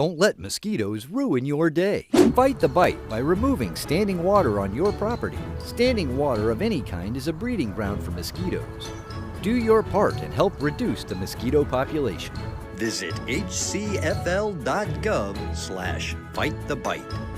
Don't let mosquitoes ruin your day. Fight the bite by removing standing water on your property. Standing water of any kind is a breeding ground for mosquitoes. Do your part and help reduce the mosquito population. Visit hcfl.gov/fightthebite.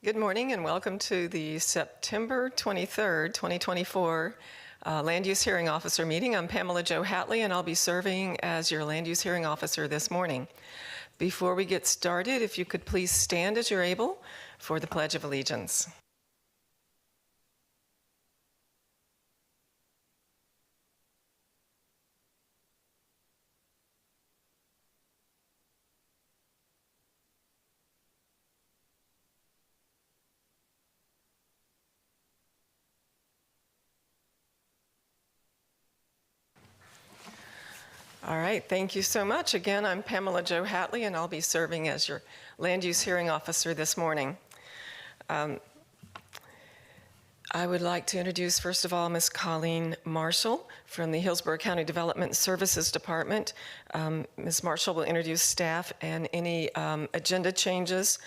Good morning and welcome to the September 23rd, 2024 Land Use Hearing Officer meeting. I'm Pamela Jo Hatley and I'll be serving as your Land Use Hearing Officer this morning. Before we get started, if you could please stand as you're able for the Pledge of Allegiance. All right, thank you so much. Again, I'm Pamela Jo Hatley, and I'll be serving as your Land Use Hearing Officer this morning. I would like to introduce, first of all, Ms. Colleen Marshall from the Hillsborough County Development Services Department. Ms. Marshall will introduce staff and any agenda changes,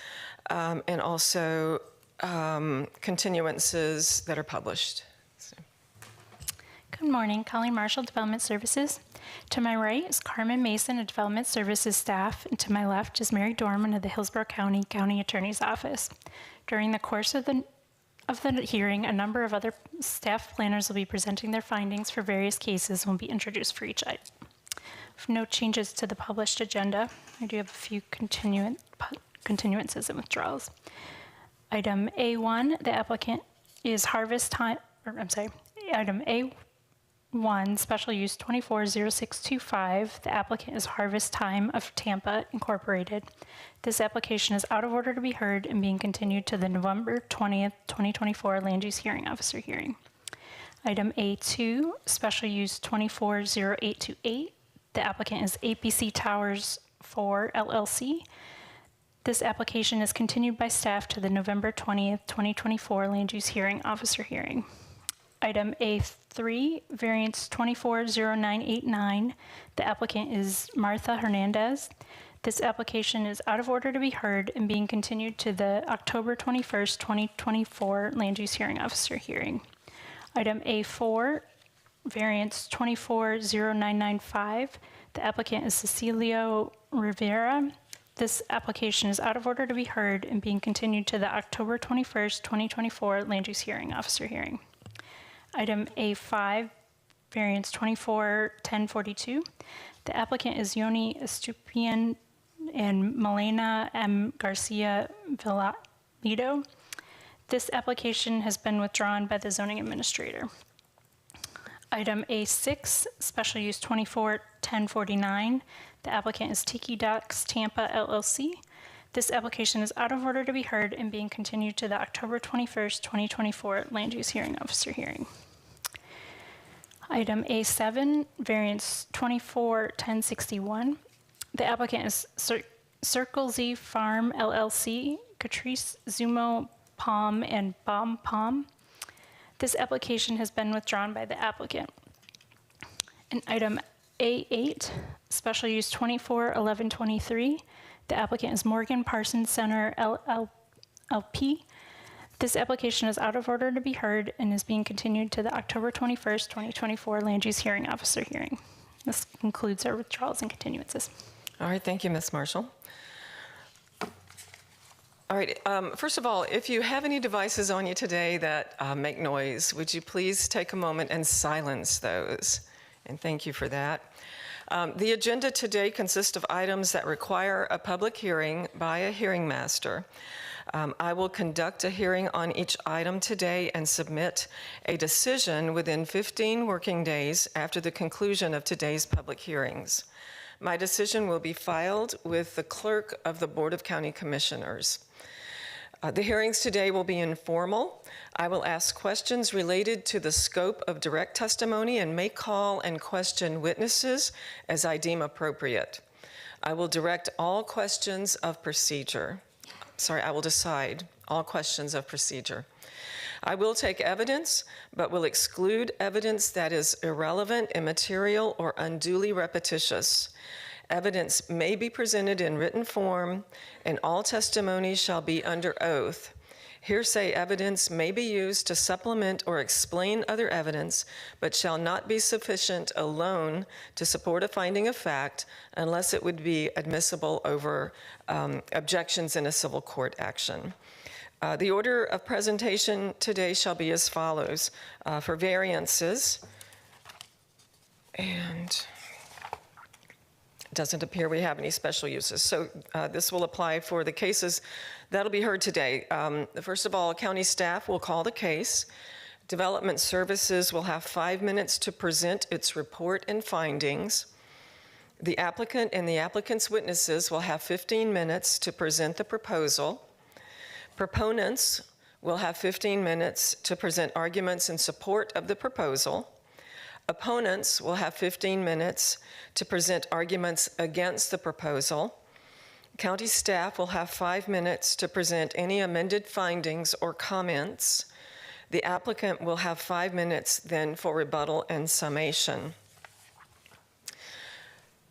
and also continuances that are published. Good morning, Colleen Marshall, Development Services. To my right is Carmen Mason of Development Services staff, and to my left is Mary Dorman of the Hillsborough County County Attorney's Office. During the course of the hearing, a number of other staff planners will be presenting their findings for various cases and will be introduced for each item. With no changes to the published agenda, I do have a few continuances and withdrawals. Item A1, the applicant is harvest time, item A1, special use 240625, the applicant is Harvest Time of Tampa Incorporated. This application is out of order to be heard and being continued to the November 20th, 2024 Land Use Hearing Officer hearing. Item A2, special use 240828, the applicant is APC Towers 4 LLC. This application is continued by staff to the November 20th, 2024 Land Use Hearing Officer hearing. Item A3, variance 240989. The applicant is Martha Hernandez. This application is out of order to be heard and being continued to the October 21st, 2024 Land Use Hearing Officer hearing. Item A4, variance 240995. The applicant is Cecilio Rivera. This application is out of order to be heard and being continued to the October 21st, 2024 Land Use Hearing Officer hearing. Item A5, variance 241042. The applicant is Yoni Estupian and Milena M. Garcia Villalido. This application has been withdrawn by the zoning administrator. Item A6, special use 241049. The applicant is Tiki Ducks Tampa LLC. This application is out of order to be heard and being continued to the October 21st, 2024 Land Use Hearing Officer hearing. Item A7, variance 241061. The applicant is Circle Z Farm LLC, Catrice Zumo Palm and Bomb Palm. This application has been withdrawn by the applicant. And item A8, special use 241123. The applicant is Morgan Parsons Center LLP. This application is out of order to be heard and is being continued to the October 21st, 2024 Land Use Hearing Officer hearing. This concludes our withdrawals and continuances. All right, thank you, Ms. Marshall. All right, first of all, if you have any devices on you today that make noise, would you please take a moment and silence those? And thank you for that. The agenda today consists of items that require a public hearing by a hearing master. I will conduct a hearing on each item today and submit a decision within 15 working days after the conclusion of today's public hearings. My decision will be filed with the clerk of the Board of County Commissioners. The hearings today will be informal. I will ask questions related to the scope of direct testimony and may call and question witnesses as I deem appropriate. I will direct all questions of procedure. I will decide all questions of procedure. I will take evidence, but will exclude evidence that is irrelevant, immaterial, or unduly repetitious. Evidence may be presented in written form, and all testimony shall be under oath. Hearsay evidence may be used to supplement or explain other evidence, but shall not be sufficient alone to support a finding of fact unless it would be admissible over objections in a civil court action. The order of presentation today shall be as follows. For variances, and it doesn't appear we have any special uses. So this will apply for the cases that'll be heard today. First of all, county staff will call the case. Development Services will have 5 minutes to present its report and findings. The applicant and the applicant's witnesses will have 15 minutes to present the proposal. Proponents will have 15 minutes to present arguments in support of the proposal. Opponents will have 15 minutes to present arguments against the proposal. County staff will have 5 minutes to present any amended findings or comments. The applicant will have 5 minutes then for rebuttal and summation.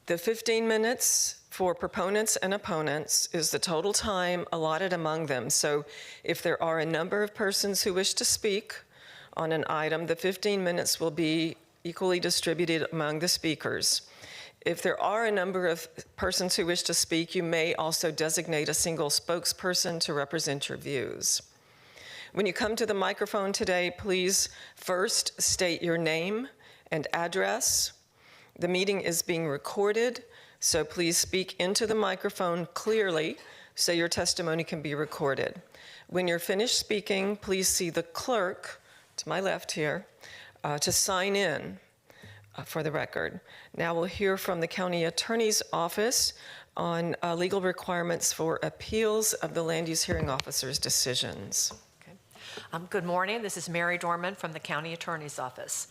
The 15 minutes for proponents and opponents is the total time allotted among them. So if there are a number of persons who wish to speak on an item, the 15 minutes will be equally distributed among the speakers. If there are a number of persons who wish to speak, you may also designate a single spokesperson to represent your views. When you come to the microphone today, please first state your name and address. The meeting is being recorded, so please speak into the microphone clearly so your testimony can be recorded. When you're finished speaking, please see the clerk to my left here to sign in for the record. Now we'll hear from the County Attorney's Office on legal requirements for appeals of the Land Use Hearing Officer's decisions. Okay. Good morning. This is Mary Dorman from the County Attorney's Office.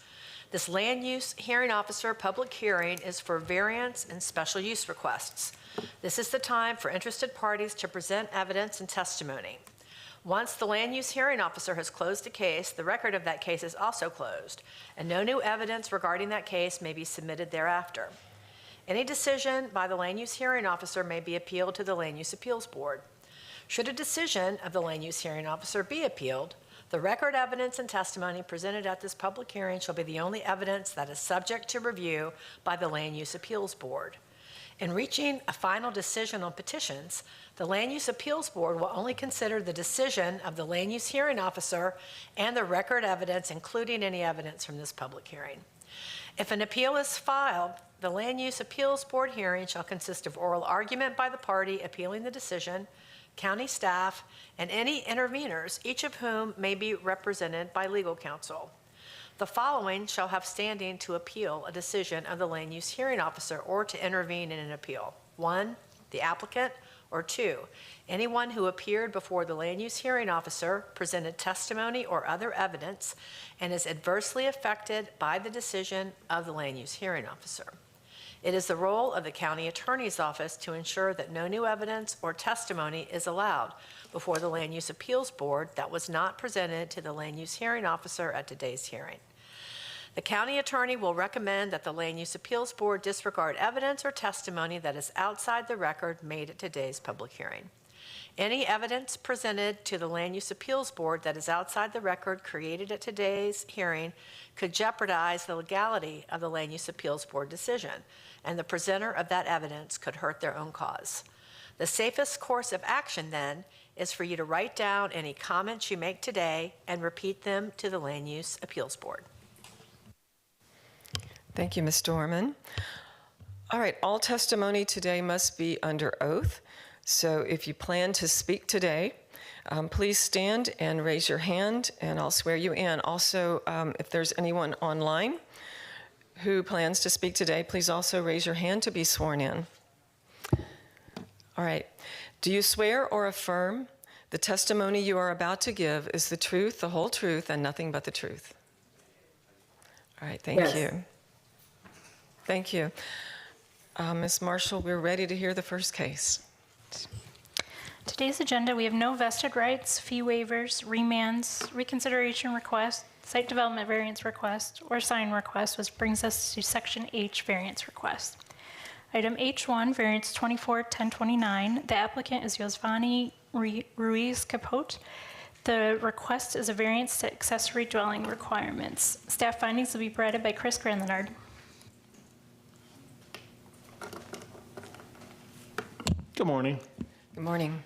This Land Use Hearing Officer public hearing is for variance and special use requests. This is the time for interested parties to present evidence and testimony. Once the Land Use Hearing Officer has closed a case, the record of that case is also closed, and no new evidence regarding that case may be submitted thereafter. Any decision by the Land Use Hearing Officer may be appealed to the Land Use Appeals Board. Should a decision of the Land Use Hearing Officer be appealed, the record, evidence, and testimony presented at this public hearing shall be the only evidence that is subject to review by the Land Use Appeals Board. In reaching a final decision on petitions, the Land Use Appeals Board will only consider the decision of the Land Use Hearing Officer and the record evidence, including any evidence from this public hearing. If an appeal is filed, the Land Use Appeals Board hearing shall consist of oral argument by the party appealing the decision, county staff, and any interveners, each of whom may be represented by legal counsel. The following shall have standing to appeal a decision of the Land Use Hearing Officer or to intervene in an appeal. 1, the applicant, or 2, anyone who appeared before the Land Use Hearing Officer, presented testimony or other evidence, and is adversely affected by the decision of the Land Use Hearing Officer. It is the role of the County Attorney's Office to ensure that no new evidence or testimony is allowed before the Land Use Appeals Board that was not presented to the Land Use Hearing Officer at today's hearing. The County Attorney will recommend that the Land Use Appeals Board disregard evidence or testimony that is outside the record made at today's public hearing. Any evidence presented to the Land Use Appeals Board that is outside the record created at today's hearing could jeopardize the legality of the Land Use Appeals Board decision, and the presenter of that evidence could hurt their own cause. The safest course of action, then, is for you to write down any comments you make today and repeat them to the Land Use Appeals Board. Thank you, Ms. Dorman. All right, all testimony today must be under oath. So if you plan to speak today, please stand and raise your hand, and I'll swear you in. Also, if there's anyone online who plans to speak today, please also raise your hand to be sworn in. All right. Do you swear or affirm the testimony you are about to give is the truth, the whole truth, and nothing but the truth? All right, thank you. Thank you. Ms. Marshall, we're ready to hear the first case. Today's agenda, we have no vested rights, fee waivers, remands, reconsideration requests, site development variance request, or sign request, which brings us to Section H variance request. Item H1, variance 24-1029. The applicant is Yosvani Ruiz Capote. The request is a variance to accessory dwelling requirements. Staff findings will be provided by Chris Granlenard. Good morning. Good morning.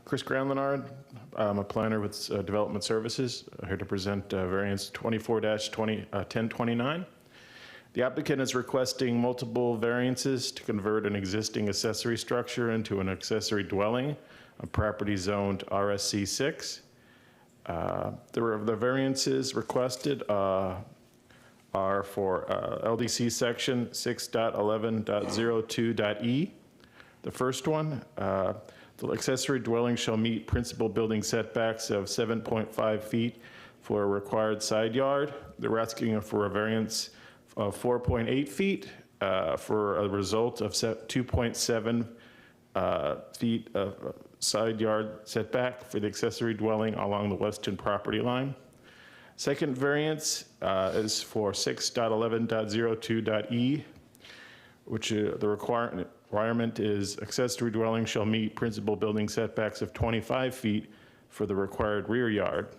Chris Granlenard. I'm a planner with Development Services. I'm here to present variance 24-1029. The applicant is requesting multiple variances to convert an existing accessory structure into an accessory dwelling, a property zoned RSC 6. The variances requested are for LDC section 6.11.02.e. The first one, the accessory dwelling shall meet principal building setbacks of 7.5 feet for a required side yard. They're asking for a variance of 4.8 feet for a result of 2.7 feet of side yard setback for the accessory dwelling along the western property line. Second variance is for 6.11.02.e, which the requirement is accessory dwelling shall meet principal building setbacks of 25 feet for the required rear yard.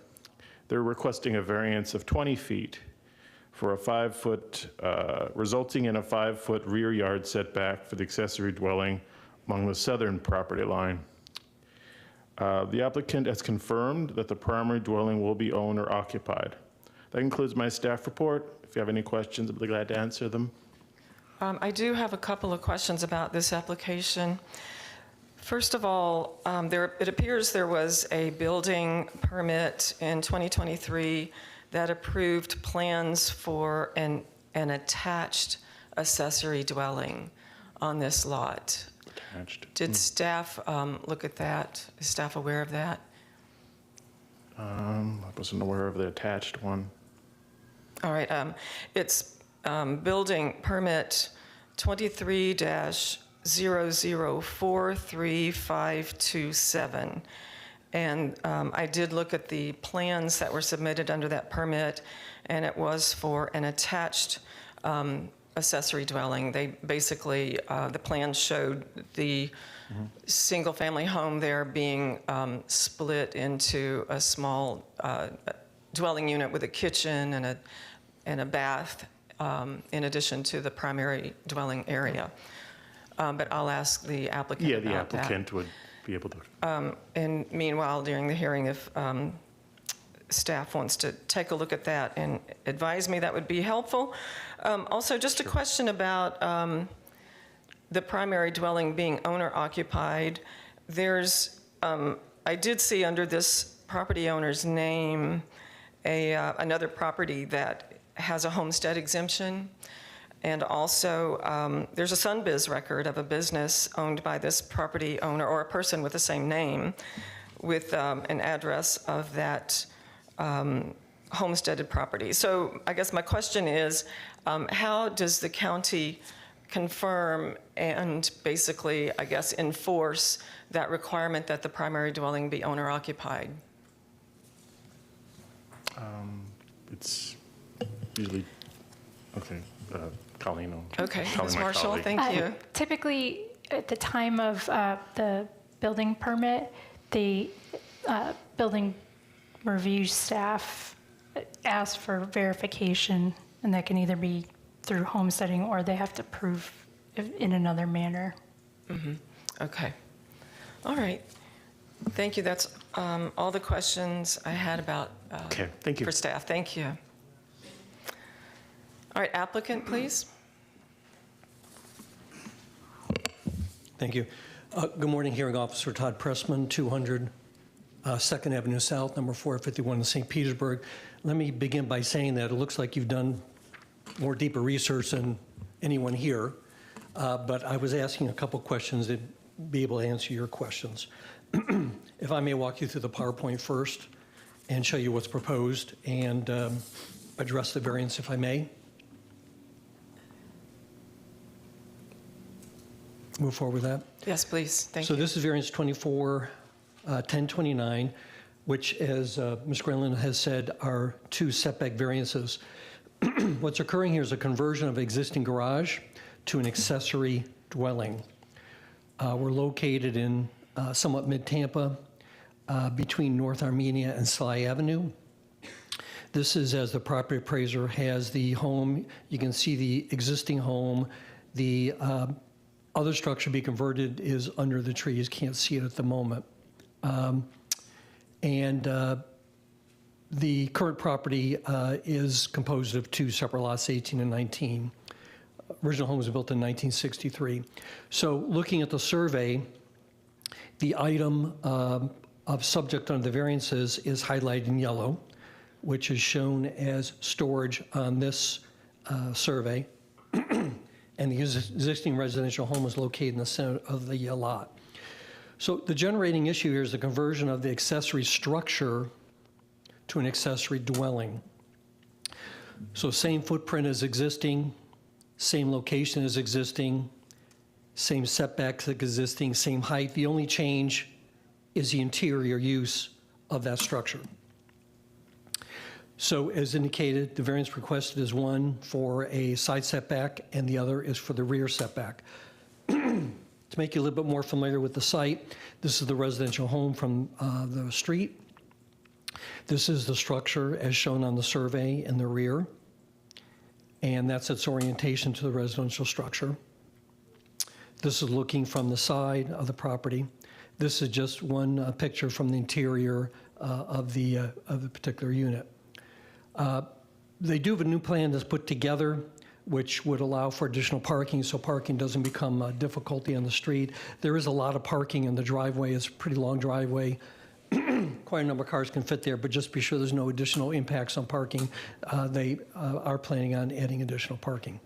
They're requesting a variance of 20 feet for a 5-foot, resulting in a 5-foot rear yard setback for the accessory dwelling along the southern property line. The applicant has confirmed that the primary dwelling will be owner occupied. That concludes my staff report. If you have any questions, I'd be glad to answer them. I do have a couple of questions about this application. First of all, it appears there was a building permit in 2023 that approved plans for an attached accessory dwelling on this lot. Attached. Did staff look at that? Is staff aware of that? I wasn't aware of the attached one. All right. It's building permit 23-00435527. And I did look at the plans that were submitted under that permit, and it was for an attached accessory dwelling. They basically, the plans showed the single-family home there being split into a small dwelling unit with a kitchen and a bath, in addition to the primary dwelling area. But I'll ask the applicant Yeah, about the that. applicant would be able to. And meanwhile, during the hearing, if staff wants to take a look at that and advise me, that would be helpful. Also, just a question about the primary dwelling being owner-occupied. There's, I did see under this property owner's name another property that has a homestead exemption. And also, there's a Sunbiz record of a business owned by this property owner or a person with the same name with an address of that homesteaded property. So I guess my question is, how does the county confirm and basically, I guess, enforce that requirement that the primary dwelling be owner-occupied? It's usually, okay, Colleen. Okay, Colleen, Ms. my Marshall, colleague. thank you. Typically, at the time of the building permit, the building review staff ask for verification, and that can either be through homesteading or they have to prove in another manner. Okay. All right. Thank you. That's all the questions I had about Okay, thank you. for staff. Thank you. All right, applicant, please. Thank you. Good morning, Hearing Officer Todd Pressman, 200 2nd Avenue South, number 451 in St. Petersburg. Let me begin by saying that it looks like you've done more deeper research than anyone here, but I was asking a couple questions to be able to answer your questions. If I may walk you through the PowerPoint first and show you what's proposed and address the variance, if I may. Move forward with that. Yes, please. Thank So you. this is variance 24-1029, which, as Ms. Grenlin has said, are two setback variances. What's occurring here is a conversion of existing garage to an accessory dwelling. We're located in somewhat mid-Tampa, between North Armenia and Sly Avenue. This is as the property appraiser has the home. You can see the existing home. The other structure to be converted is under the trees. Can't see it at the moment. The current property is composed of two separate lots, 18 and 19. Original home was built in 1963. So looking at the survey, the item of subject under the variances is highlighted in yellow, which is shown as storage on this survey. And the existing residential home is located in the center of the lot. So the generating issue here is the conversion of the accessory structure to an accessory dwelling. So same footprint as existing, same location as existing, same setbacks as existing, same height. The only change is the interior use of that structure. So as indicated, the variance requested is one for a side setback and the other is for the rear setback. To make you a little bit more familiar with the site, this is the residential home from the street. This is the structure as shown on the survey in the rear. and that's its orientation to the residential structure. This is looking from the side of the property. This is just one picture from the interior of the particular unit. They do have a new plan that's put together, which would allow for additional parking, so parking doesn't become a difficulty on the street. There is a lot of parking in the driveway. It's a pretty long driveway. Quite a number of cars can fit there, but just be sure there's no additional impacts on parking. They are planning on adding additional parking.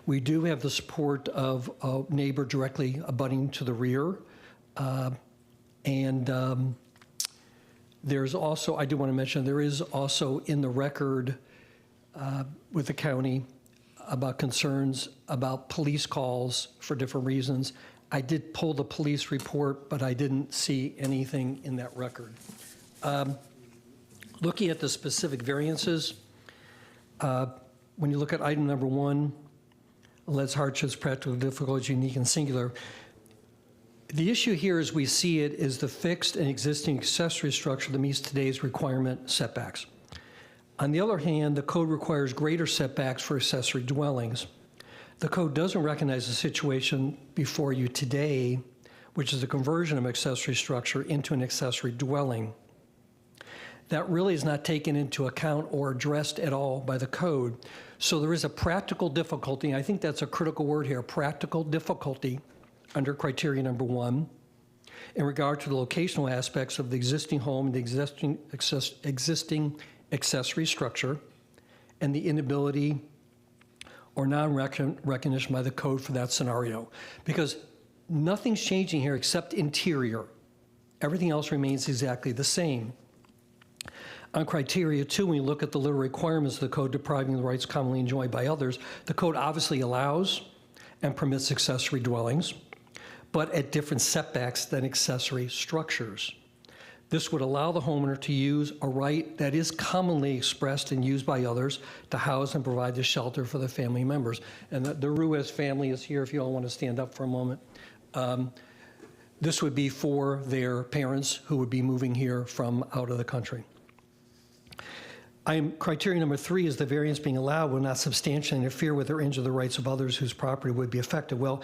We do have the support of a neighbor directly abutting to the rear. There's also, I do want to mention, there is also in the record with the county about concerns about police calls for different reasons. I did pull the police report, but I didn't see anything in that record. Looking at the specific variances, when you look at item number 1, alleged hardships, practical difficulties, unique and singular, the issue here as we see it is the fixed and existing accessory structure that meets today's requirement setbacks. On the other hand, the code requires greater setbacks for accessory dwellings. The code doesn't recognize the situation before you today, which is the conversion of accessory structure into an accessory dwelling. That really is not taken into account or addressed at all by the code. So there is a practical difficulty, and I think that's a critical word here, practical difficulty under criteria number 1 in regard to the locational aspects of the existing home and the existing accessory structure and the inability or non-recognition by the code for that scenario. Because nothing's changing here except interior. Everything else remains exactly the same. On criteria 2, when you look at the literal requirements of the code depriving the rights commonly enjoyed by others, the code obviously allows and permits accessory dwellings, but at different setbacks than accessory structures. This would allow the homeowner to use a right that is commonly expressed and used by others to house and provide the shelter for the family members. And the Ruiz family is here if you all want to stand up for a moment. This would be for their parents who would be moving here from out of the country. Criteria number 3 is the variance being allowed will not substantially interfere with or injure the rights of others whose property would be affected. Well,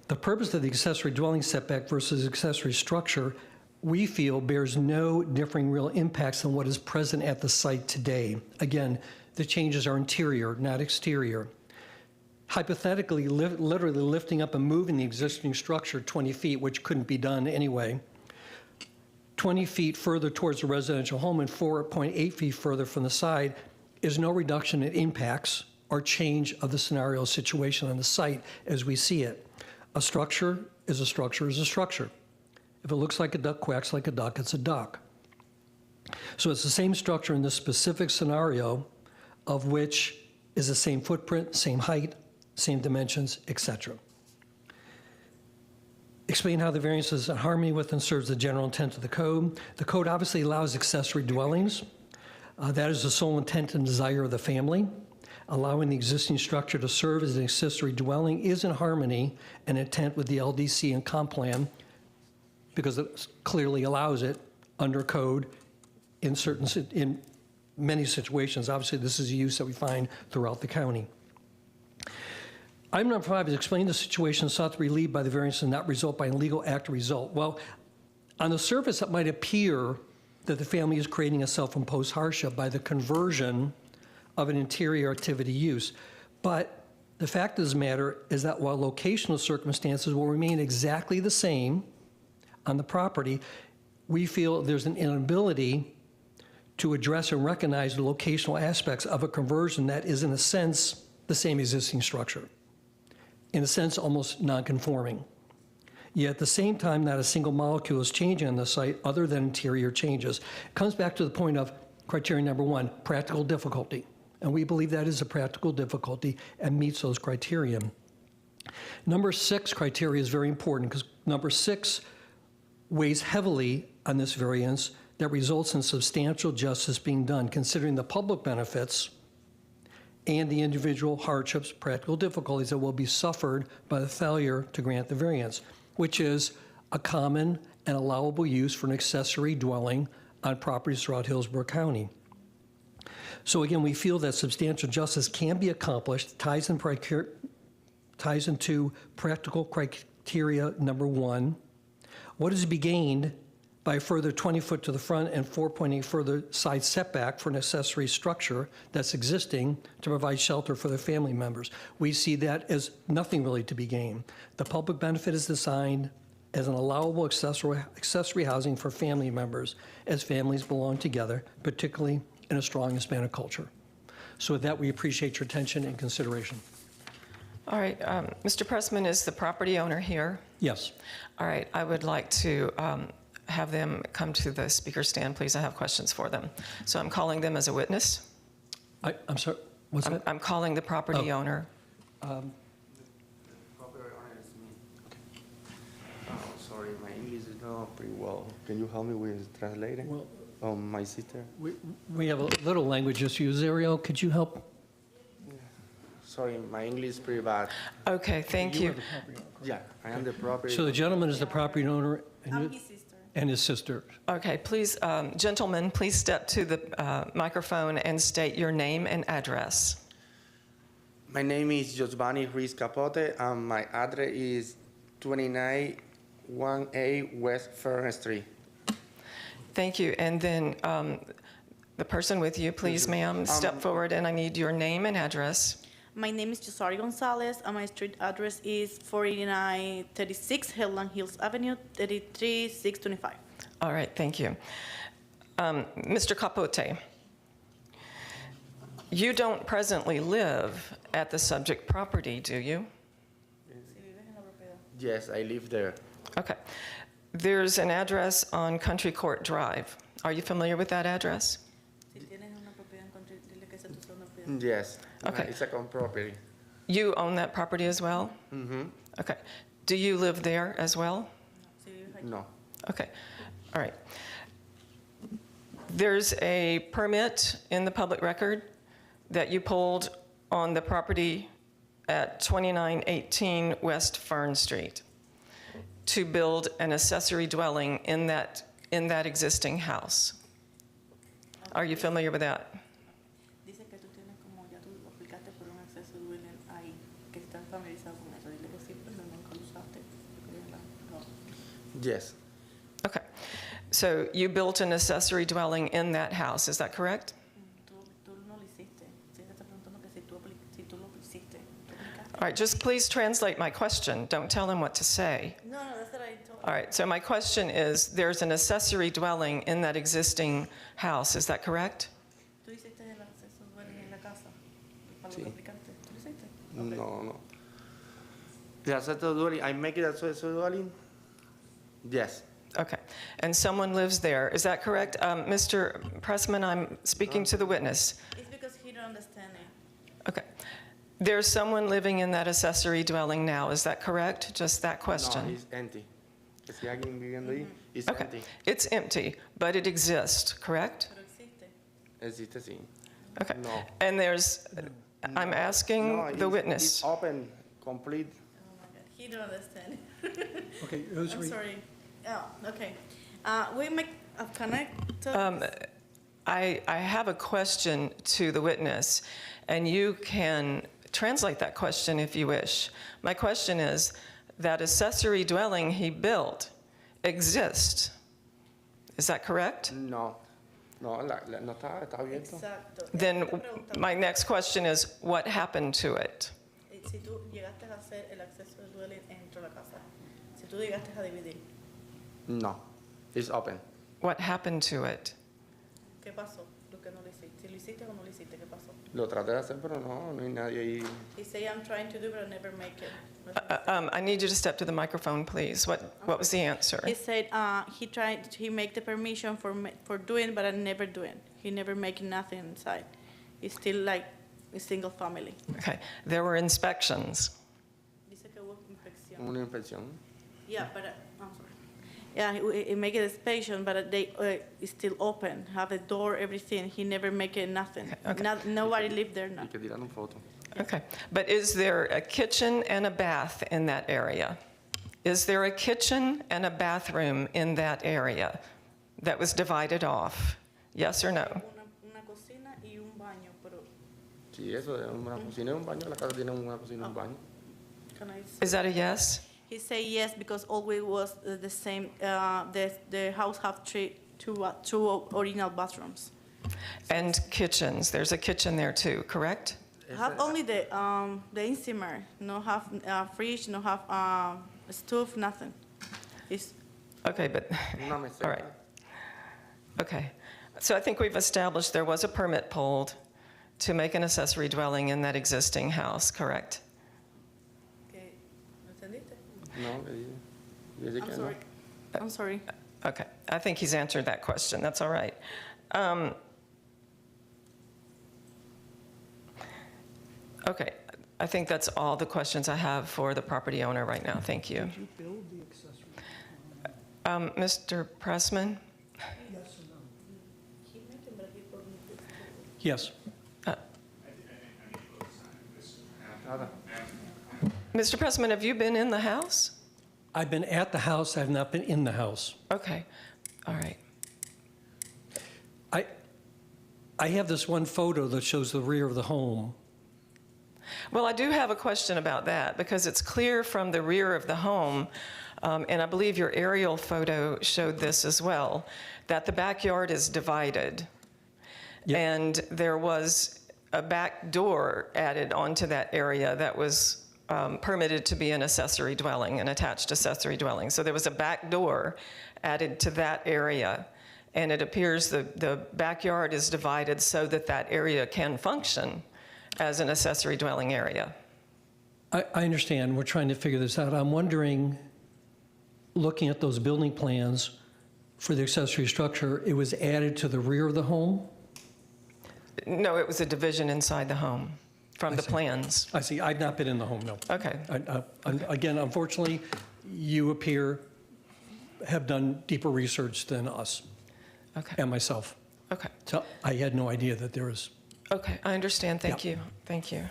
the purpose of the accessory dwelling setback versus accessory structure, we feel, bears no differing real impacts than what is present at the site today. Again, the changes are interior, not exterior. Hypothetically, literally lifting up and moving the existing structure 20 feet, which couldn't be done anyway, 20 feet further towards the residential home and 4.8 feet further from the side is no reduction in impacts or change of the scenario situation on the site as we see it. A structure is a structure is a structure. If it looks like a duck, quacks like a duck, it's a duck. So it's the same structure in this specific scenario, of which is the same footprint, same height, same dimensions, etc. Explain how the variance is in harmony with and serves the general intent of the code. The code obviously allows accessory dwellings. That is the sole intent and desire of the family. Allowing the existing structure to serve as an accessory dwelling is in harmony and intent with the LDC and comp plan because it clearly allows it under code in many situations. Obviously, this is a use that we find throughout the county. Item number 5 is explain the situation sought to be relieved by the variance and not result by a legal act or result. Well, on the surface, it might appear that the family is creating a self-imposed hardship by the conversion of an interior activity use. But the fact of the matter is that while locational circumstances will remain exactly the same on the property, we feel there's an inability to address and recognize the locational aspects of a conversion that is, in a sense, the same existing structure. In a sense, almost non-conforming. Yet at the same time, not a single molecule is changing on the site other than interior changes. It comes back to the point of criteria number 1, practical difficulty. And we believe that is a practical difficulty and meets those criteria. Number 6 criteria is very important because number 6 weighs heavily on this variance that results in substantial justice being done, considering the public benefits and the individual hardships, practical difficulties that will be suffered by the failure to grant the variance, which is a common and allowable use for an accessory dwelling on properties throughout Hillsborough County. So again, we feel that substantial justice can be accomplished, ties into practical criteria number 1. What is to be gained by a further 20 foot to the front and 4.8 further side setback for an accessory structure that's existing to provide shelter for their family members? We see that as nothing really to be gained. The public benefit is designed as an allowable accessory housing for family members as families belong together, particularly in a strong Hispanic culture. So with that, we appreciate your attention and consideration. All right, Mr. Pressman is the property owner here. Yes. All right, I would like to have them come to the speaker stand, please. I have questions for them. So I'm calling them as a witness. I'm sorry, what's that? I'm calling the property owner. Proper owner is me. Oh, sorry, my English is not pretty well. Can you help me with translating? Well, my sister. we have a little language issues. Ariel, could you help? Sorry, my English is pretty bad. Okay, thank you. are the property owner, correct? Yeah, I am the property. So the gentleman is the property owner I'm his sister. and his sister. Okay, please, gentlemen, please step to the microphone and state your name and address. My name is Josvani Ruiz Capote, and my address is 291A West Fern Street. Thank you. And then the person with you, please, ma'am, step forward, and I need your name and address. My name is Josari Gonzalez, and my street address is 4936 Headland Hills Avenue, 33625. All right, thank you. Mr. Capote, you don't presently live at the subject property, do you? Yes, I live there. Okay. There's an address on Country Court Drive. Are you familiar with that address? Yes. Okay. It's a common property. You own that property as well? Mm-hmm. Okay. Do you live there as well? No. Okay. All right. There's a permit in the public record that you pulled on the property at 2918 West Fern Street to build an accessory dwelling in that existing house. Are you familiar with that? Dice que tú tienes como ya tú aplicaste por un acceso dwelling ahí, que están familiarizados con eso. Dile que sí, pero nunca lo usaste. Yes. Okay. So you built an accessory dwelling in that house, is that correct? Tú no lo hiciste. Si ella está preguntando que si tú lo hiciste. All right, just please translate my question. Don't tell him what to say. No, that's what I told. All right, so my question is, there's an accessory dwelling in that existing house, is that correct? Tú hiciste el acceso dwelling en la casa. Para lo Sí. que aplicaste. ¿Tú lo hiciste? No. The accessory dwelling, I make it accessory dwelling? Yes. Okay, and someone lives there, is that correct? Mr. Pressman, I'm speaking to the witness. It's because he don't understand it. Okay. There's someone living in that accessory dwelling now, is that correct? Just that question. No, it's empty. Si alguien viviendo ahí, it's Okay, empty. it's empty, but it exists, correct? Pero existe. Existe, sí. Okay, No. and there's, I'm asking No, the it's witness. open, complete. Oh my God, he don't understand. Okay, I'm sorry. Oh, okay. We make. Can I talk? I have a question to the witness, and you can translate that question if you wish. My question is, that accessory dwelling he built exists. Is that correct? No. No, no está abierto. Exacto. Then my next question is, what happened to it? Si tú llegaste a hacer el acceso de dwelling dentro de la casa, si tú llegaste a dividir, No, it's open. What happened to it? ¿qué pasó? Lo que no lo hiciste. Si lo hiciste o no lo hiciste, ¿qué pasó? Lo traté de hacer, pero no hay nadie ahí. He say I'm trying to do, but I never make it. I need you to step to the microphone, please. What was the answer? He said he make the permission for doing, but I never doing. He never making nothing inside. It's still like a single family. Okay, there were inspections. Dice que hubo inspección. Una inspección. Yeah, but I'm sorry. Yeah, he make a inspection, but they it's still open. Have a door, everything. He never make it nothing. Okay. Nobody live there now. Y que tiraron foto. Okay, but is there a kitchen and a bath in that area? Is there a kitchen and a bathroom in that area that was divided off? Yes or no? Una cocina y un baño. Sí, eso de una cocina y un baño, la casa tiene una cocina y un baño. Can I Is that a yes? He say yes because always was the same. The house have two original bathrooms. And kitchens. There's a kitchen there too, correct? Have only the insimer. No have fridge. No have stove. Nothing. It's Okay, but, Una meseta. all right. Okay. So I think we've established there was a permit pulled to make an accessory dwelling in that existing house, correct? No, le dije I'm que sorry. no. I'm sorry. Okay. I think he's answered that question. That's all right. Okay. I think that's all the questions I have for the property owner right now. Thank you. Did you build the accessory? Mr. Pressman? Yes or no? Yes. Nada. Mr. Pressman, have you been in the house? I've been at the house, I've not been in the house. Okay. All right. I have this one photo that shows the rear of the home. Well, I do have a question about that because it's clear from the rear of the home, and I believe your aerial photo showed this as well, that the backyard is divided. Yep. And there was a back door added onto that area that was permitted to be an accessory dwelling, an attached accessory dwelling. So there was a back door added to that area. And it appears the backyard is divided so that that area can function as an accessory dwelling area. I understand, we're trying to figure this out. I'm wondering, looking at those building plans for the accessory structure, it was added to the rear of the home? No, it was a division inside the home from the plans. I see, I've not been in the home, no. Okay. Again, unfortunately, you appear have done deeper research than us Okay. and myself. Okay. So I had no idea that there was. Okay, I understand. Thank Yeah. you. Thank you.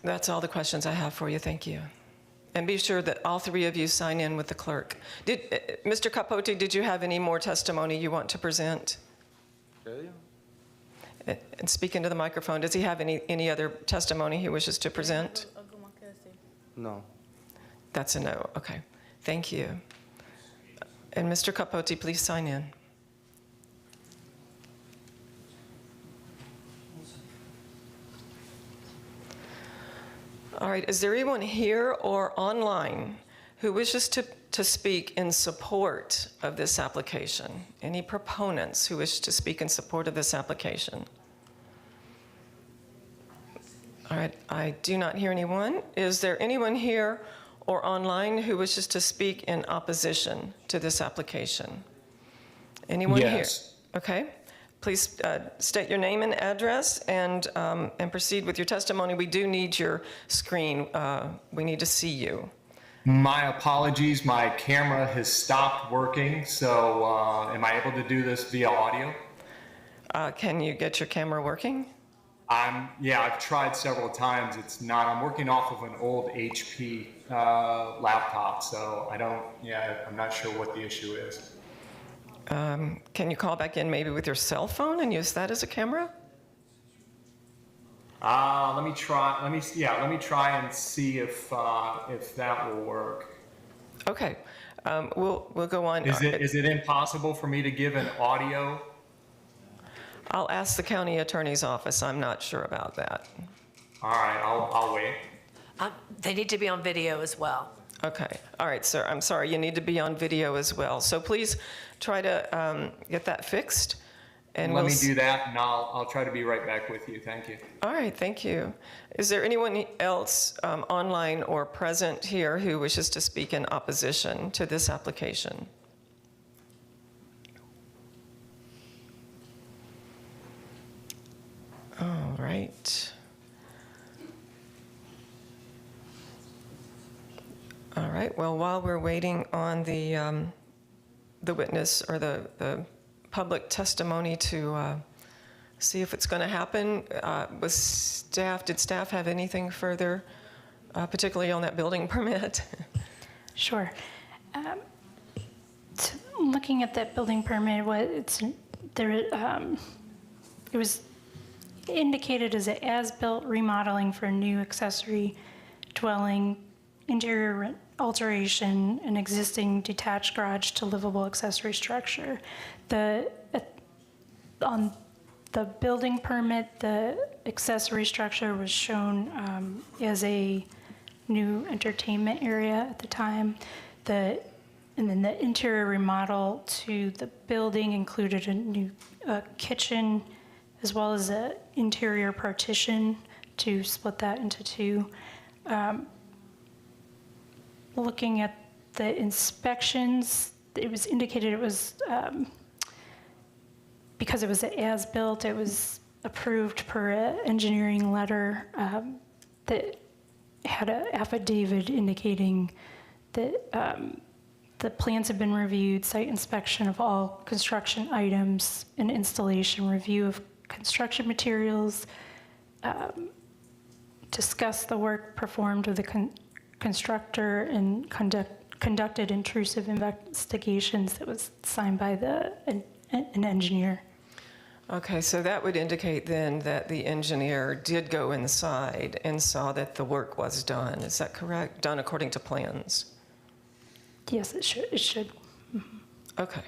That's all the questions I have for you. Thank you. And be sure that all three of you sign in with the clerk. Mr. Capote, did you have any more testimony you want to present? ¿Qué dijo? And speak into the microphone. Does he have any other testimony he wishes to present? No. That's a no. Okay. Thank you. And Mr. Capote, please sign in. All right. Is there anyone here or online who wishes to speak in support of this application? Any proponents who wish to speak in support of this application? All right. I do not hear anyone. Is there anyone here or online who wishes to speak in opposition to this application? Anyone here? Yes. Okay. Please state your name and address and proceed with your testimony. We do need your screen. We need to see you. My apologies, my camera has stopped working, so am I able to do this via audio? Can you get your camera working? Yeah, I've tried several times. It's not. I'm working off of an old HP laptop, so I'm not sure what the issue is. Can you call back in maybe with your cell phone and use that as a camera? Let me try and see if that will work. Okay. We'll go on. Is it impossible for me to give an audio? I'll ask the county attorney's office. I'm not sure about that. All right, I'll wait. They need to be on video as well. Okay. All right, sir. I'm sorry. You need to be on video as well. So please try to get that fixed. And Let me do that, and I'll try to be right back with you. Thank you. All right. Thank you. Is there anyone else online or present here who wishes to speak in opposition to this application? All right. All right. Well, while we're waiting on the witness or the public testimony to see if it's going to happen, did staff have anything further, particularly on that building permit? Sure. looking at that building permit, it was indicated as an as-built remodeling for a new accessory dwelling, interior alteration, an existing detached garage to livable accessory structure. On the building permit, the accessory structure was shown as a new entertainment area at the time. And then the interior remodel to the building included a new kitchen, as well as an interior partition to split that into two. Looking at the inspections, it was indicated it was, because it was as-built, it was approved per an engineering letter that had an affidavit indicating that the plans have been reviewed, site inspection of all construction items, and installation review of construction materials, discuss the work performed with the constructor, and conducted intrusive investigations that was signed by an engineer. Okay, so that would indicate then that the engineer did go inside and saw that the work was done. Is that correct? Done according to plans? Yes, it should. Okay.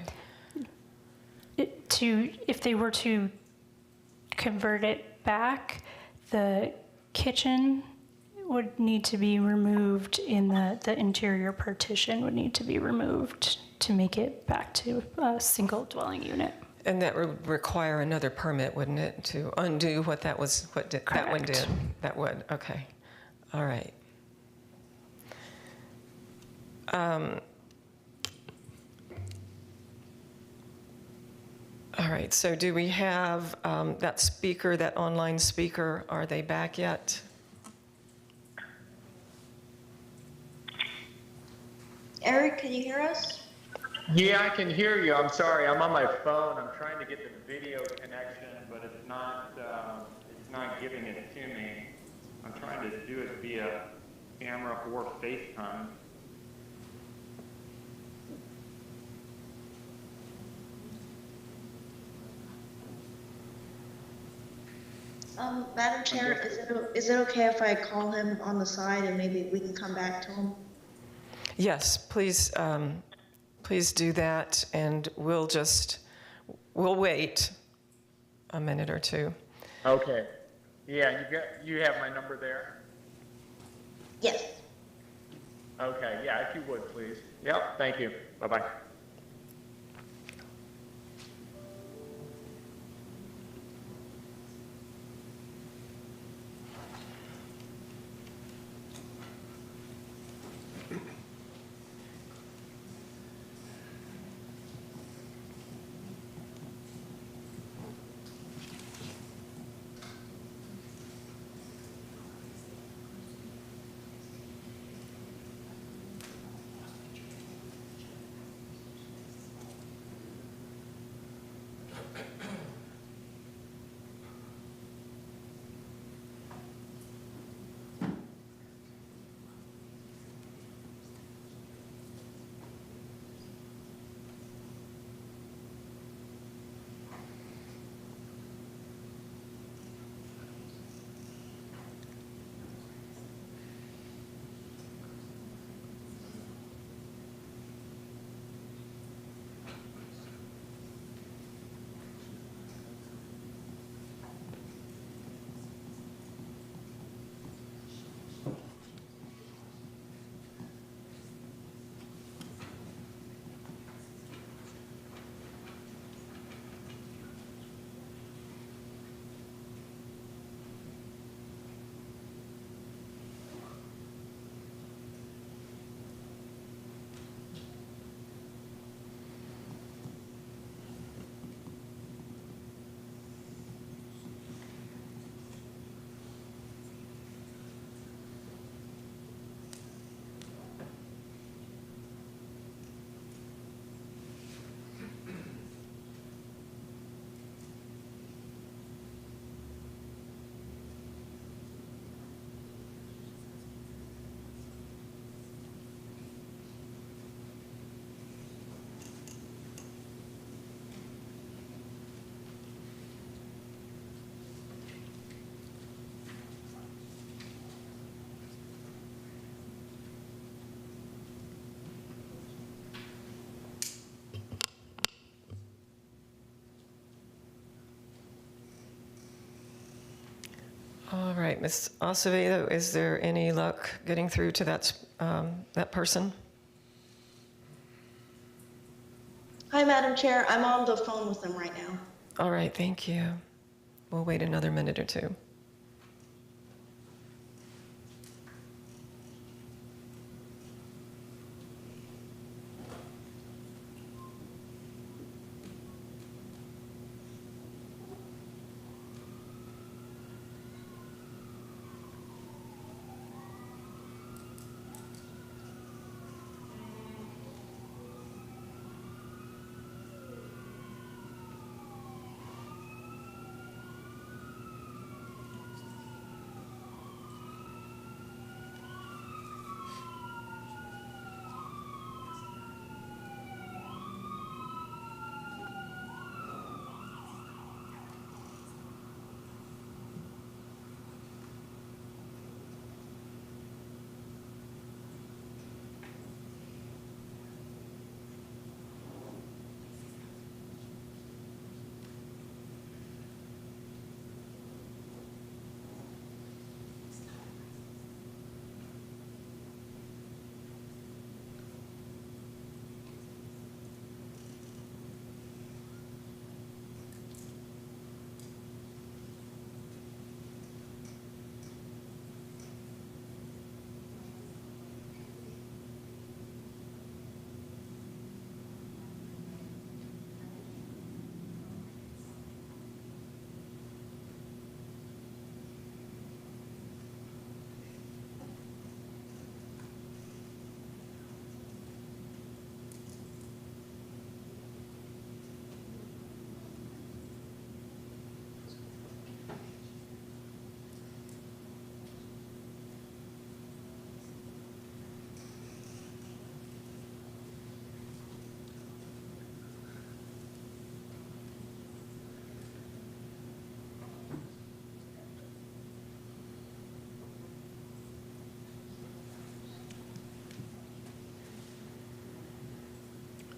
If they were to convert it back, the kitchen would need to be removed, and the interior partition would need to be removed to make it back to a single dwelling unit. And that would require another permit, wouldn't it, to undo what that one did? That would, okay. All right. All right, so do we have that speaker, that online speaker, are they back yet? Eric, can you hear us? Yeah, I can hear you. I'm sorry, I'm on my phone. I'm trying to get the video connection, but it's not giving it to me. I'm trying to do it via camera or FaceTime. Madam Chair, is it okay if I call him on the side and maybe we can come back to him? Yes, please, please do that, and we'll wait a minute or two. Okay. Yeah, you have my number there? Yes. Okay, yeah, if you would, please. Yep, thank you. Bye-bye. All right, Ms. Acevedo, is there any luck getting through to that person? Hi, Madam Chair. I'm on the phone with them right now. All right, thank you. We'll wait another minute or two.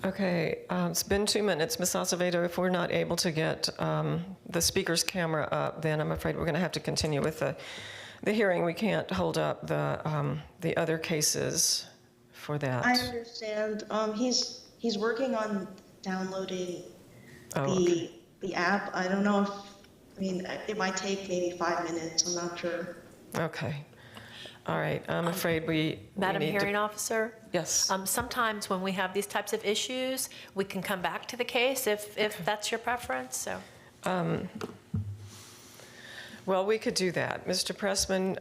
Okay, it's been 2 minutes. Ms. Acevedo, if we're not able to get the speaker's camera up, then I'm afraid we're going to have to continue with the hearing. We can't hold up the other cases for that. I understand. He's working on downloading the app. I don't know it might take maybe 5 minutes. I'm not sure. Okay. All right. I'm afraid we Madam need Hearing Officer? Yes. Sometimes when we have these types of issues, we can come back to the case if that's your preference, so. Well, we could do that. Mr. Pressman,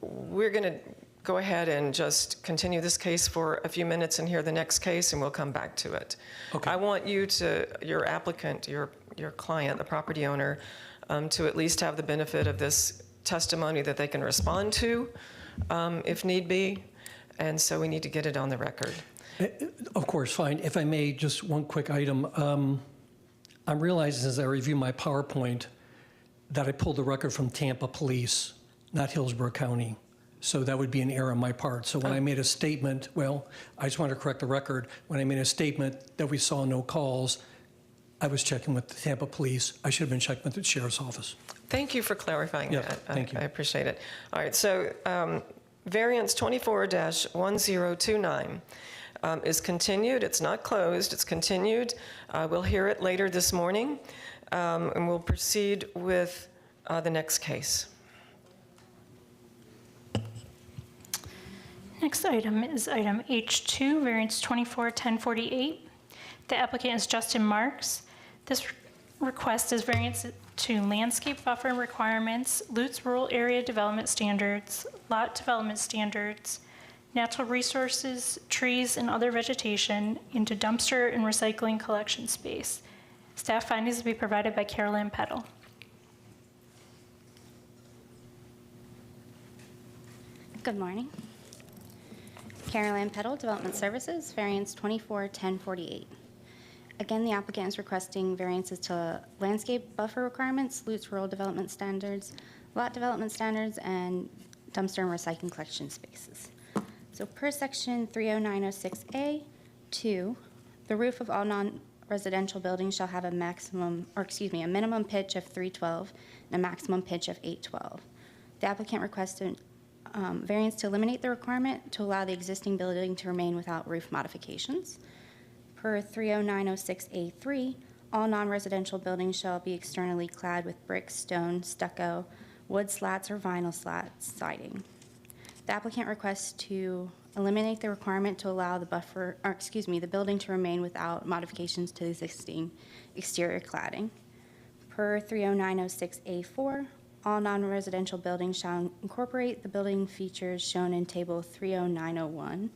we're going to go ahead and just continue this case for a few minutes and hear the next case, and we'll come back to it. Okay. I want you to, your applicant, your client, the property owner, to at least have the benefit of this testimony that they can respond to if need be. And so we need to get it on the record. Of course, fine. If I may, just one quick item. I'm realizing as I review my PowerPoint that I pulled the record from Tampa Police, not Hillsborough County. So that would be an error on my part. So when I made a statement, well, I just want to correct the record. When I made a statement that we saw no calls, I was checking with the Tampa Police. I should have been checking with the Sheriff's Office. Thank you for clarifying that. Thank you. I appreciate it. All right, so variance 24-1029 is continued. It's not closed. It's continued. We'll hear it later this morning, and we'll proceed with the next case. Next item is item H2, variance 24-1048. The applicant is Justin Marks. This request is variance to landscape buffer requirements, Lutz Rural Area Development Standards, lot development standards, natural resources, trees, and other vegetation into dumpster and recycling collection space. Staff findings will be provided by Carolyn Peddle. Good morning. Carolyn Peddle, Development Services, variance 24-1048. Again, the applicant is requesting variances to landscape buffer requirements, Lutz Rural Development Standards, lot development standards, and dumpster and recycling collection spaces. So per section 30906A2, the roof of all non-residential building shall have a minimum pitch of 312 and a maximum pitch of 812. The applicant requested variance to eliminate the requirement to allow the existing building to remain without roof modifications. Per 30906A3, all non-residential buildings shall be externally clad with brick, stone, stucco, wood slats, or vinyl slats siding. The applicant requests to eliminate the requirement to allow the building to remain without modifications to the existing exterior cladding. Per 30906A4, all non-residential buildings shall incorporate the building features shown in Table 30901.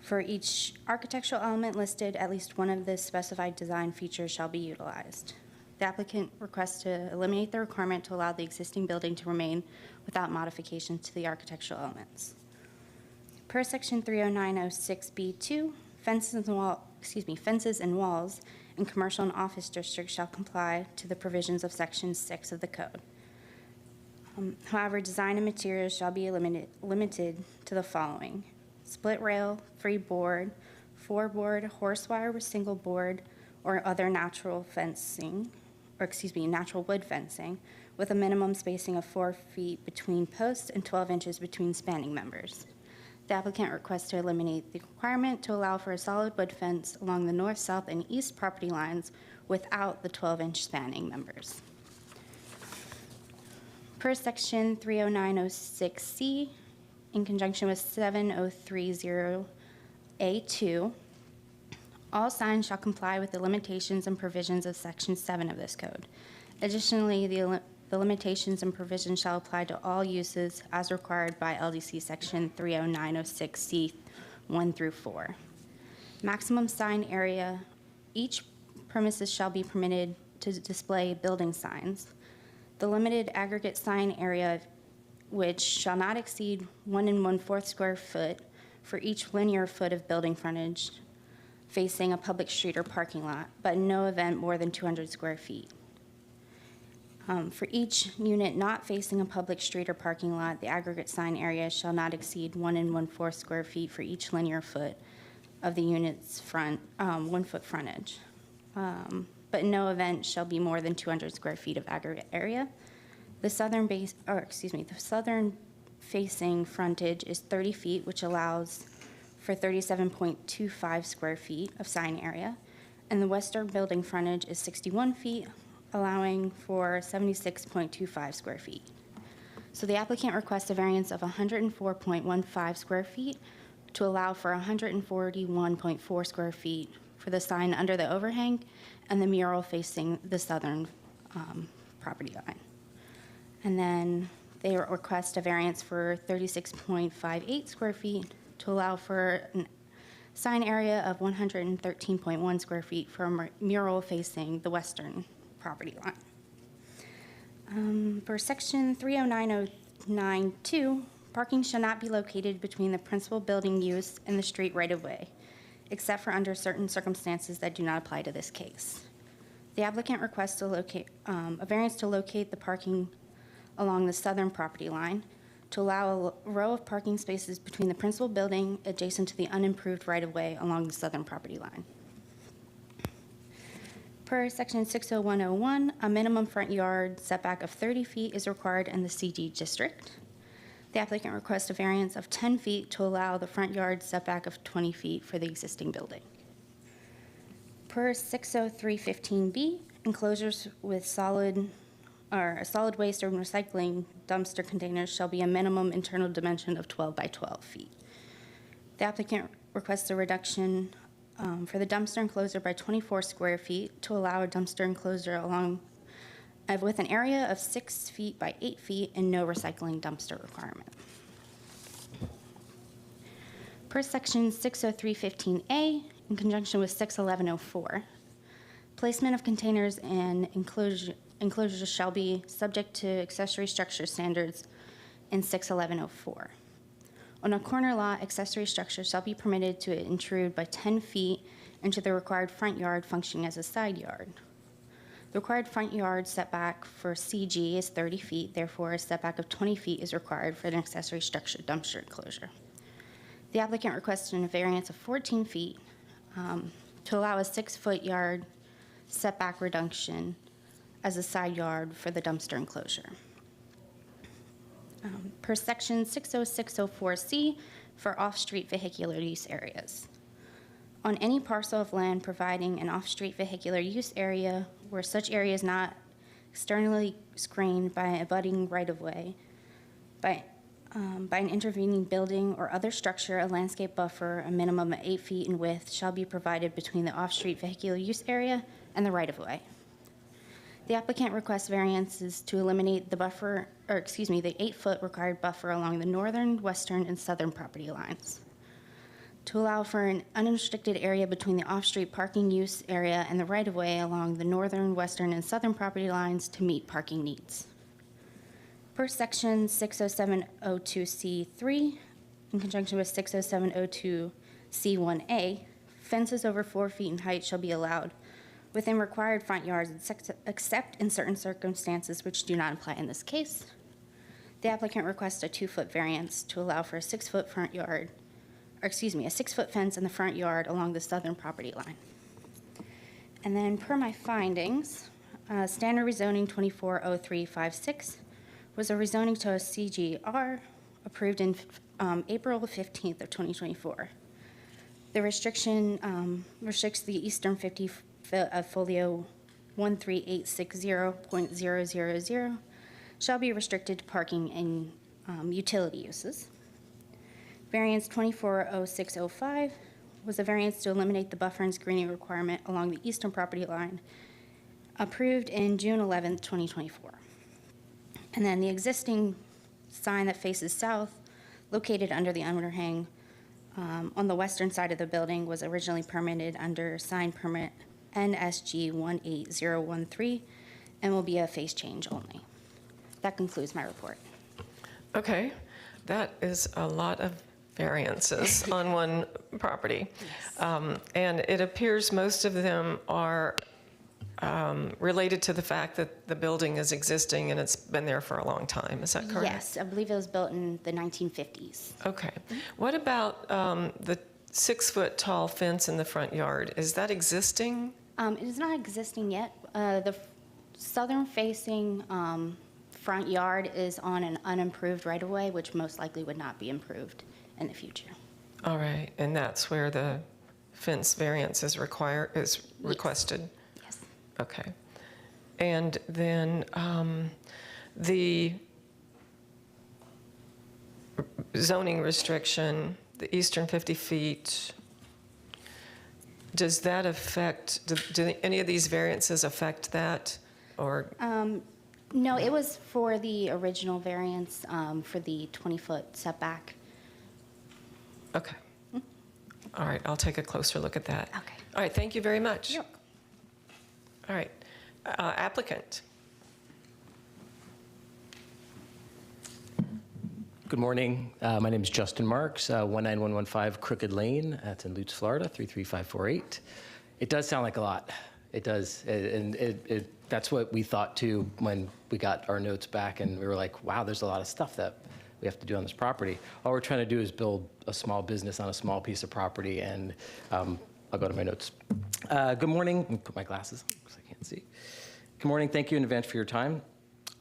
For each architectural element listed, at least one of the specified design features shall be utilized. The applicant requests to eliminate the requirement to allow the existing building to remain without modifications to the architectural elements. Per Section 30906B2, fences and walls in commercial and office districts shall comply to the provisions of Section 6 of the Code. However, design and materials shall be limited to the following: split rail, free board, four board, horse wire with single board, or other natural wood fencing, with a minimum spacing of 4 feet between posts and 12 inches between spanning members. The applicant requests to eliminate the requirement to allow for a solid wood fence along the north, south, and east property lines without the 12-inch spanning members. Per Section 30906C, in conjunction with 7030A2, all signs shall comply with the limitations and provisions of Section 7 of this code. Additionally, the limitations and provisions shall apply to all uses as required by LDC Section 30906C 1 through 4. Maximum sign area: each premises shall be permitted to display building signs. The limited aggregate sign area, which shall not exceed 1 1/4 square foot for each linear foot of building frontage facing a public street or parking lot, but in no event more than 200 square feet. For each unit not facing a public street or parking lot, the aggregate sign area shall not exceed 1 1/4 square feet for each linear foot of the unit's 1 foot frontage. But in no event shall be more than 200 square feet of aggregate area. The southern facing frontage is 30 feet, which allows for 37.25 square feet of sign area, and the western building frontage is 61 feet, allowing for 76.25 square feet. So the applicant requests a variance of 104.15 square feet to allow for 141.4 square feet for the sign under the overhang and the mural facing the southern property line. And then they request a variance for 36.58 square feet to allow for a sign area of 113.1 square feet for a mural facing the western property line. For Section 30909.2, parking shall not be located between the principal building use and the street right-of-way, except for under certain circumstances that do not apply to this case. The applicant requests to locate a variance to locate the parking along the southern property line to allow a row of parking spaces between the principal building adjacent to the unimproved right-of-way along the southern property line. Per Section 60101, a minimum front yard setback of 30 feet is required in the CG district. The applicant requests a variance of 10 feet to allow the front yard setback of 20 feet for the existing building. Per 60315B, enclosures with solid waste or recycling dumpster containers shall be a minimum internal dimension of 12 by 12 feet. The applicant requests a reduction for the dumpster enclosure by 24 square feet to allow a dumpster enclosure with an area of 6 feet by 8 feet and no recycling dumpster requirement. Per Section 60315A, in conjunction with 61104, placement of containers and enclosures shall be subject to accessory structure standards in 61104. On a corner lot, accessory structures shall be permitted to intrude by 10 feet into the required front yard functioning as a side yard. The required front yard setback for CG is 30 feet, therefore a setback of 20 feet is required for an accessory structure dumpster enclosure. The applicant requested a variance of 14 feet to allow a 6-foot yard setback reduction as a side yard for the dumpster enclosure. Per section 60604C for off-street vehicular use areas. On any parcel of land providing an off-street vehicular use area where such area is not externally screened by an abutting right-of-way, by an intervening building or other structure, a landscape buffer, a minimum of 8 feet in width, shall be provided between the off-street vehicular use area and the right-of-way. The applicant requests variances to eliminate the buffer, the 8-foot required buffer along the northern, western, and southern property lines. To allow for an unrestricted area between the off-street parking use area and the right-of-way along the northern, western, and southern property lines to meet parking needs. Per section 60702C3, in conjunction with 60702C1A, fences over 4 feet in height shall be allowed within required front yards except in certain circumstances which do not apply in this case. The applicant requests a 2-foot variance to allow for a 6-foot front yard, a 6-foot fence in the front yard along the southern property line. And then per my findings, standard rezoning 240356 was a rezoning to a CGR approved in April 15th of 2024. The restriction restricts the eastern 50 of folio 13860.000 shall be restricted to parking and utility uses. Variance 240605 was a variance to eliminate the buffer and screening requirement along the eastern property line, approved in June 11th, 2024. And then the existing sign that faces south, located under the overhang on the western side of the building, was originally permitted under sign permit NSG 18013 and will be a face change only. That concludes my report. Okay, that is a lot of variances on one property. Yes. And it appears most of them are related to the fact that the building is existing and it's been there for a long time. Is that correct? Yes, I believe it was built in the 1950s. Okay. What about the 6-foot tall fence in the front yard? Is that existing? It is not existing yet. The southern-facing front yard is on an unimproved right-of-way, which most likely would not be improved in the future. All right, and that's where the fence variance is requested? Yes. Okay. And then the zoning restriction, the eastern 50 feet, does that affect, do any of these variances affect that? Or No, it was for the original variance for the 20-foot setback. Okay. All right, I'll take a closer look at that. Okay. All right, thank you very much. Yep. All right, applicant. Good morning. My name is Justin Marks, 19115 Crooked Lane. That's in Lutz, Florida, 33548. It does sound like a lot. It does. And that's what we thought too when we got our notes back and we were like, wow, there's a lot of stuff that we have to do on this property. All we're trying to do is build a small business on a small piece of property, and I'll go to my notes. Good morning. Let me put my glasses on because I can't see. Good morning. Thank you in advance for your time.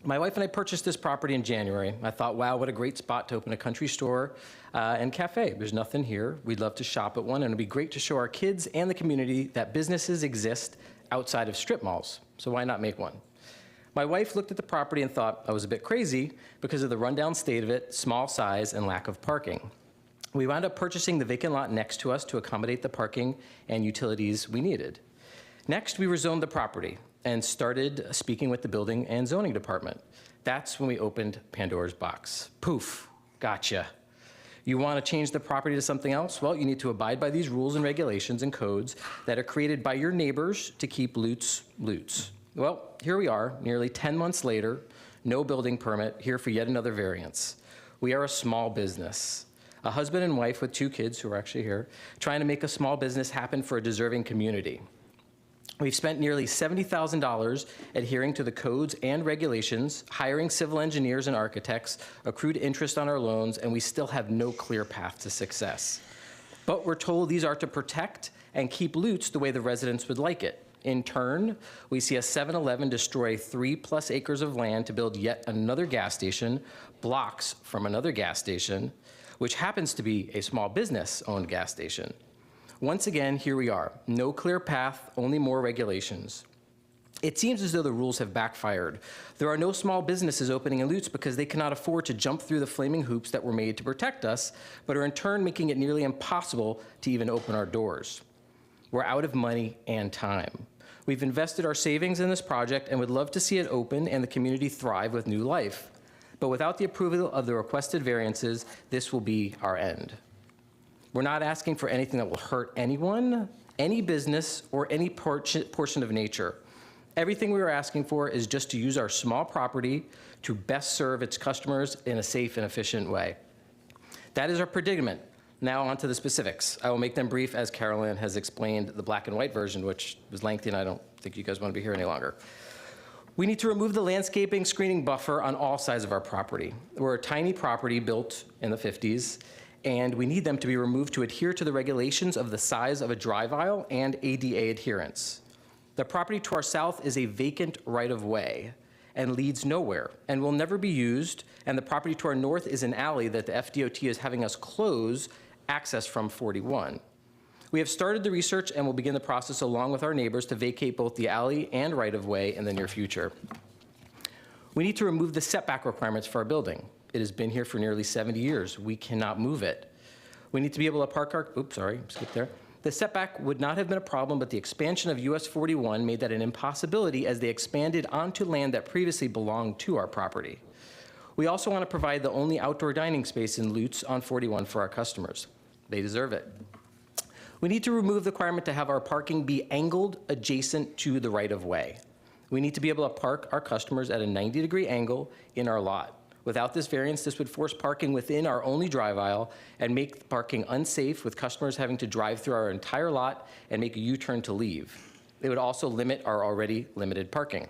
My wife and I purchased this property in January. I thought, wow, what a great spot to open a country store and cafe. There's nothing here. We'd love to shop at one, and it'd be great to show our kids and the community that businesses exist outside of strip malls. So why not make one? My wife looked at the property and thought I was a bit crazy because of the rundown state of it, small size, and lack of parking. We wound up purchasing the vacant lot next to us to accommodate the parking and utilities we needed. Next, we rezoned the property and started speaking with the building and zoning department. That's when we opened Pandora's box. Poof, gotcha. You want to change the property to something else? Well, you need to abide by these rules and regulations and codes that are created by your neighbors to keep Lutz. Well, here we are, nearly 10 months later, no building permit, here for yet another variance. We are a small business, a husband and wife with 2 kids who are actually here, trying to make a small business happen for a deserving community. We've spent nearly $70,000 adhering to the codes and regulations, hiring civil engineers and architects, accrued interest on our loans, and we still have no clear path to success. But we're told these are to protect and keep Lutz the way the residents would like it. In turn, we see a 7-Eleven destroy 3+ acres of land to build yet another gas station, blocks from another gas station, which happens to be a small business-owned gas station. Once again, here we are. No clear path, only more regulations. It seems as though the rules have backfired. There are no small businesses opening in Lutz because they cannot afford to jump through the flaming hoops that were made to protect us, but are in turn making it nearly impossible to even open our doors. We're out of money and time. We've invested our savings in this project and would love to see it open and the community thrive with new life. But without the approval of the requested variances, this will be our end. We're not asking for anything that will hurt anyone, any business, or any portion of nature. Everything we are asking for is just to use our small property to best serve its customers in a safe and efficient way. That is our predicament. Now on to the specifics. I will make them brief as Carolyn has explained the black and white version, which was lengthy and I don't think you guys want to be here any longer. We need to remove the landscaping screening buffer on all sides of our property. We're a tiny property built in the 50s, and we need them to be removed to adhere to the regulations of the size of a drive aisle and ADA adherence. The property to our south is a vacant right-of-way and leads nowhere and will never be used, and the property to our north is an alley that the FDOT is having us close access from 41. We have started the research and will begin the process along with our neighbors to vacate both the alley and right-of-way in the near future. We need to remove the setback requirements for our building. It has been here for nearly 70 years. We cannot move it. We need to be able to park our, oops, sorry, skip there. The setback would not have been a problem, but the expansion of US 41 made that an impossibility as they expanded onto land that previously belonged to our property. We also want to provide the only outdoor dining space in Lutz on 41 for our customers. They deserve it. We need to remove the requirement to have our parking be angled adjacent to the right-of-way. We need to be able to park our customers at a 90-degree angle in our lot. Without this variance, this would force parking within our only drive aisle and make parking unsafe, with customers having to drive through our entire lot and make a U-turn to leave. It would also limit our already limited parking.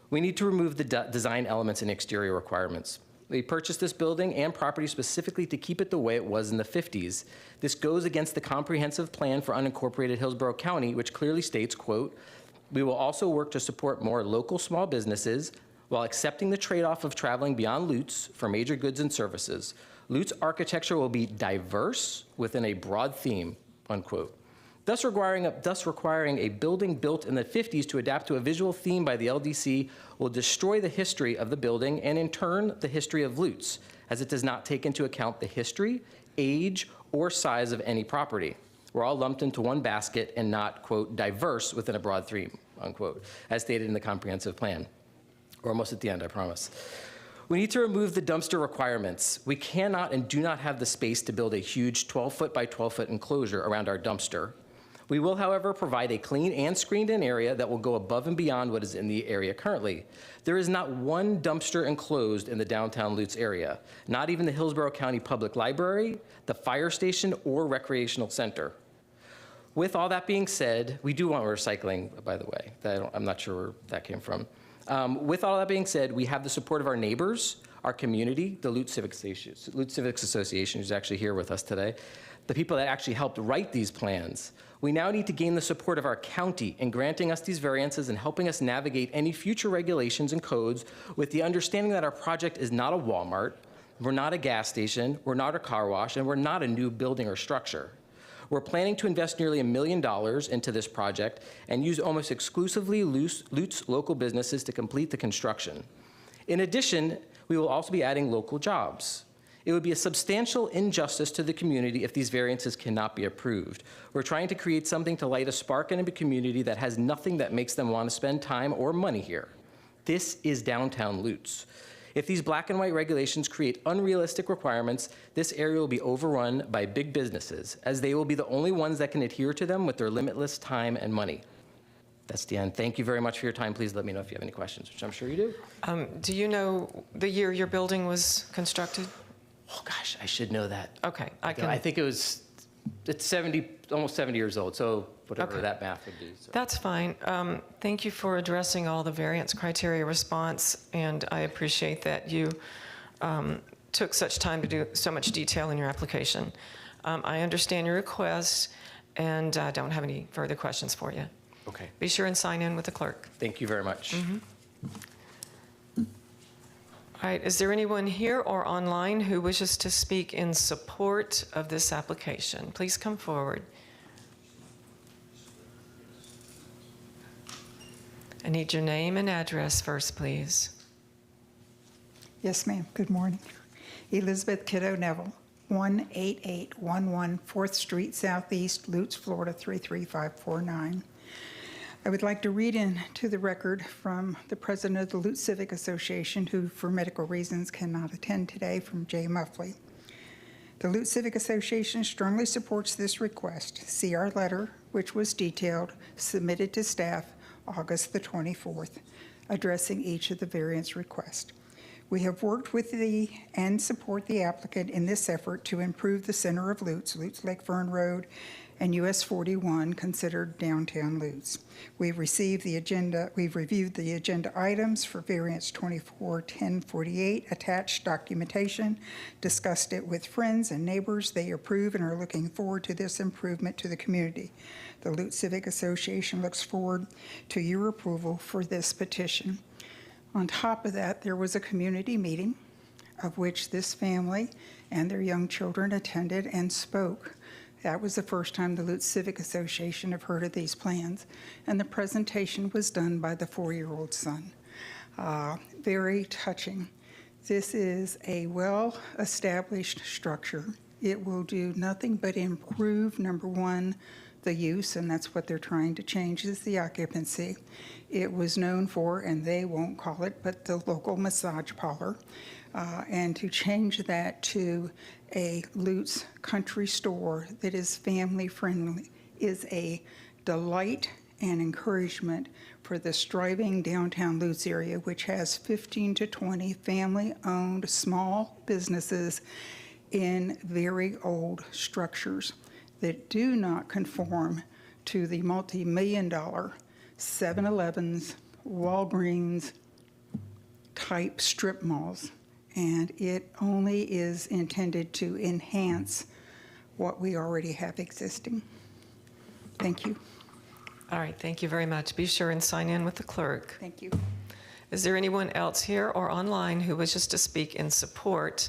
We need to remove the design elements and exterior requirements. We purchased this building and property specifically to keep it the way it was in the 50s. This goes against the comprehensive plan for unincorporated Hillsborough County, which clearly states, quote, "We will also work to support more local small businesses while accepting the trade-off of traveling beyond Lutz for major goods and services. Lutz architecture will be diverse within a broad theme," unquote. Thus requiring a building built in the 50s to adapt to a visual theme by the LDC will destroy the history of the building and in turn the history of Lutz, as it does not take into account the history, age, or size of any property. We're all lumped into one basket and not, quote, diverse within a broad theme, unquote, as stated in the comprehensive plan. We're almost at the end, I promise. We need to remove the dumpster requirements. We cannot and do not have the space to build a huge 12-foot by 12-foot enclosure around our dumpster. We will, however, provide a clean and screened-in area that will go above and beyond what is in the area currently. There is not one dumpster enclosed in the downtown Lutz area, not even the Hillsborough County Public Library, the fire station, or recreational center. With all that being said, we do want recycling, by the way. I'm not sure where that came from. With all that being said, we have the support of our neighbors, our community, the Lutz Civics Association, who's actually here with us today, the people that actually helped write these plans. We now need to gain the support of our county in granting us these variances and helping us navigate any future regulations and codes with the understanding that our project is not a Walmart, we're not a gas station, we're not a car wash, and we're not a new building or structure. We're planning to invest nearly $1 million into this project and use almost exclusively Lutz local businesses to complete the construction. In addition, we will also be adding local jobs. It would be a substantial injustice to the community if these variances cannot be approved. We're trying to create something to light a spark in a community that has nothing that makes them want to spend time or money here. This is downtown Lutz. If these black and white regulations create unrealistic requirements, this area will be overrun by big businesses, as they will be the only ones that can adhere to them with their limitless time and money. That's the end. Thank you very much for your time. Please let me know if you have any questions, which I'm sure you do. Do you know the year your building was constructed? Oh gosh, I should know that. Okay, I think it's 70, almost 70 years old, so whatever that math would be. So. That's fine. Thank you for addressing all the variance criteria response, and I appreciate that you took such time to do so much detail in your application. I understand your request, and don't have any further questions for you. Okay. Be sure and sign in with the clerk. Thank you very much. All right, is there anyone here or online who wishes to speak in support of this application? Please come forward. I need your name and address first, please. Yes, ma'am. Good morning. Elizabeth Kiddo Neville, 18811 4th Street Southeast, Lutz, Florida 33549. I would like to read into the record from the president of the Lutz Civic Association, who for medical reasons cannot attend today, from Jay Muffley. The Lutz Civic Association strongly supports this request. See our letter, which was detailed, submitted to staff August the 24th, addressing each of the variance requests. We have worked with and support the applicant in this effort to improve the center of Lutz Lake Fern Road, and US 41, considered downtown Lutz. We've reviewed the agenda items for variance 24-1048, attached documentation, discussed it with friends and neighbors. They approve and are looking forward to this improvement to the community. The Lutz Civic Association looks forward to your approval for this petition. On top of that, there was a community meeting of which this family and their young children attended and spoke. That was the first time the Lutz Civic Association have heard of these plans, and the presentation was done by the 4-year-old son. Very touching. This is a well-established structure. It will do nothing but improve, number one, the use, and that's what they're trying to change, is the occupancy. It was known for, and they won't call it, but the local massage parlor. And to change that to a Lutz country store that is family friendly is a delight and encouragement for the striving downtown Lutz area, which has 15 to 20 family-owned small businesses in very old structures that do not conform to the multi-million-dollar 7-Elevens, Walgreens type strip malls. And it only is intended to enhance what we already have existing. Thank you. All right, thank you very much. Be sure and sign in with the clerk. Thank you. Is there anyone else here or online who wishes to speak in support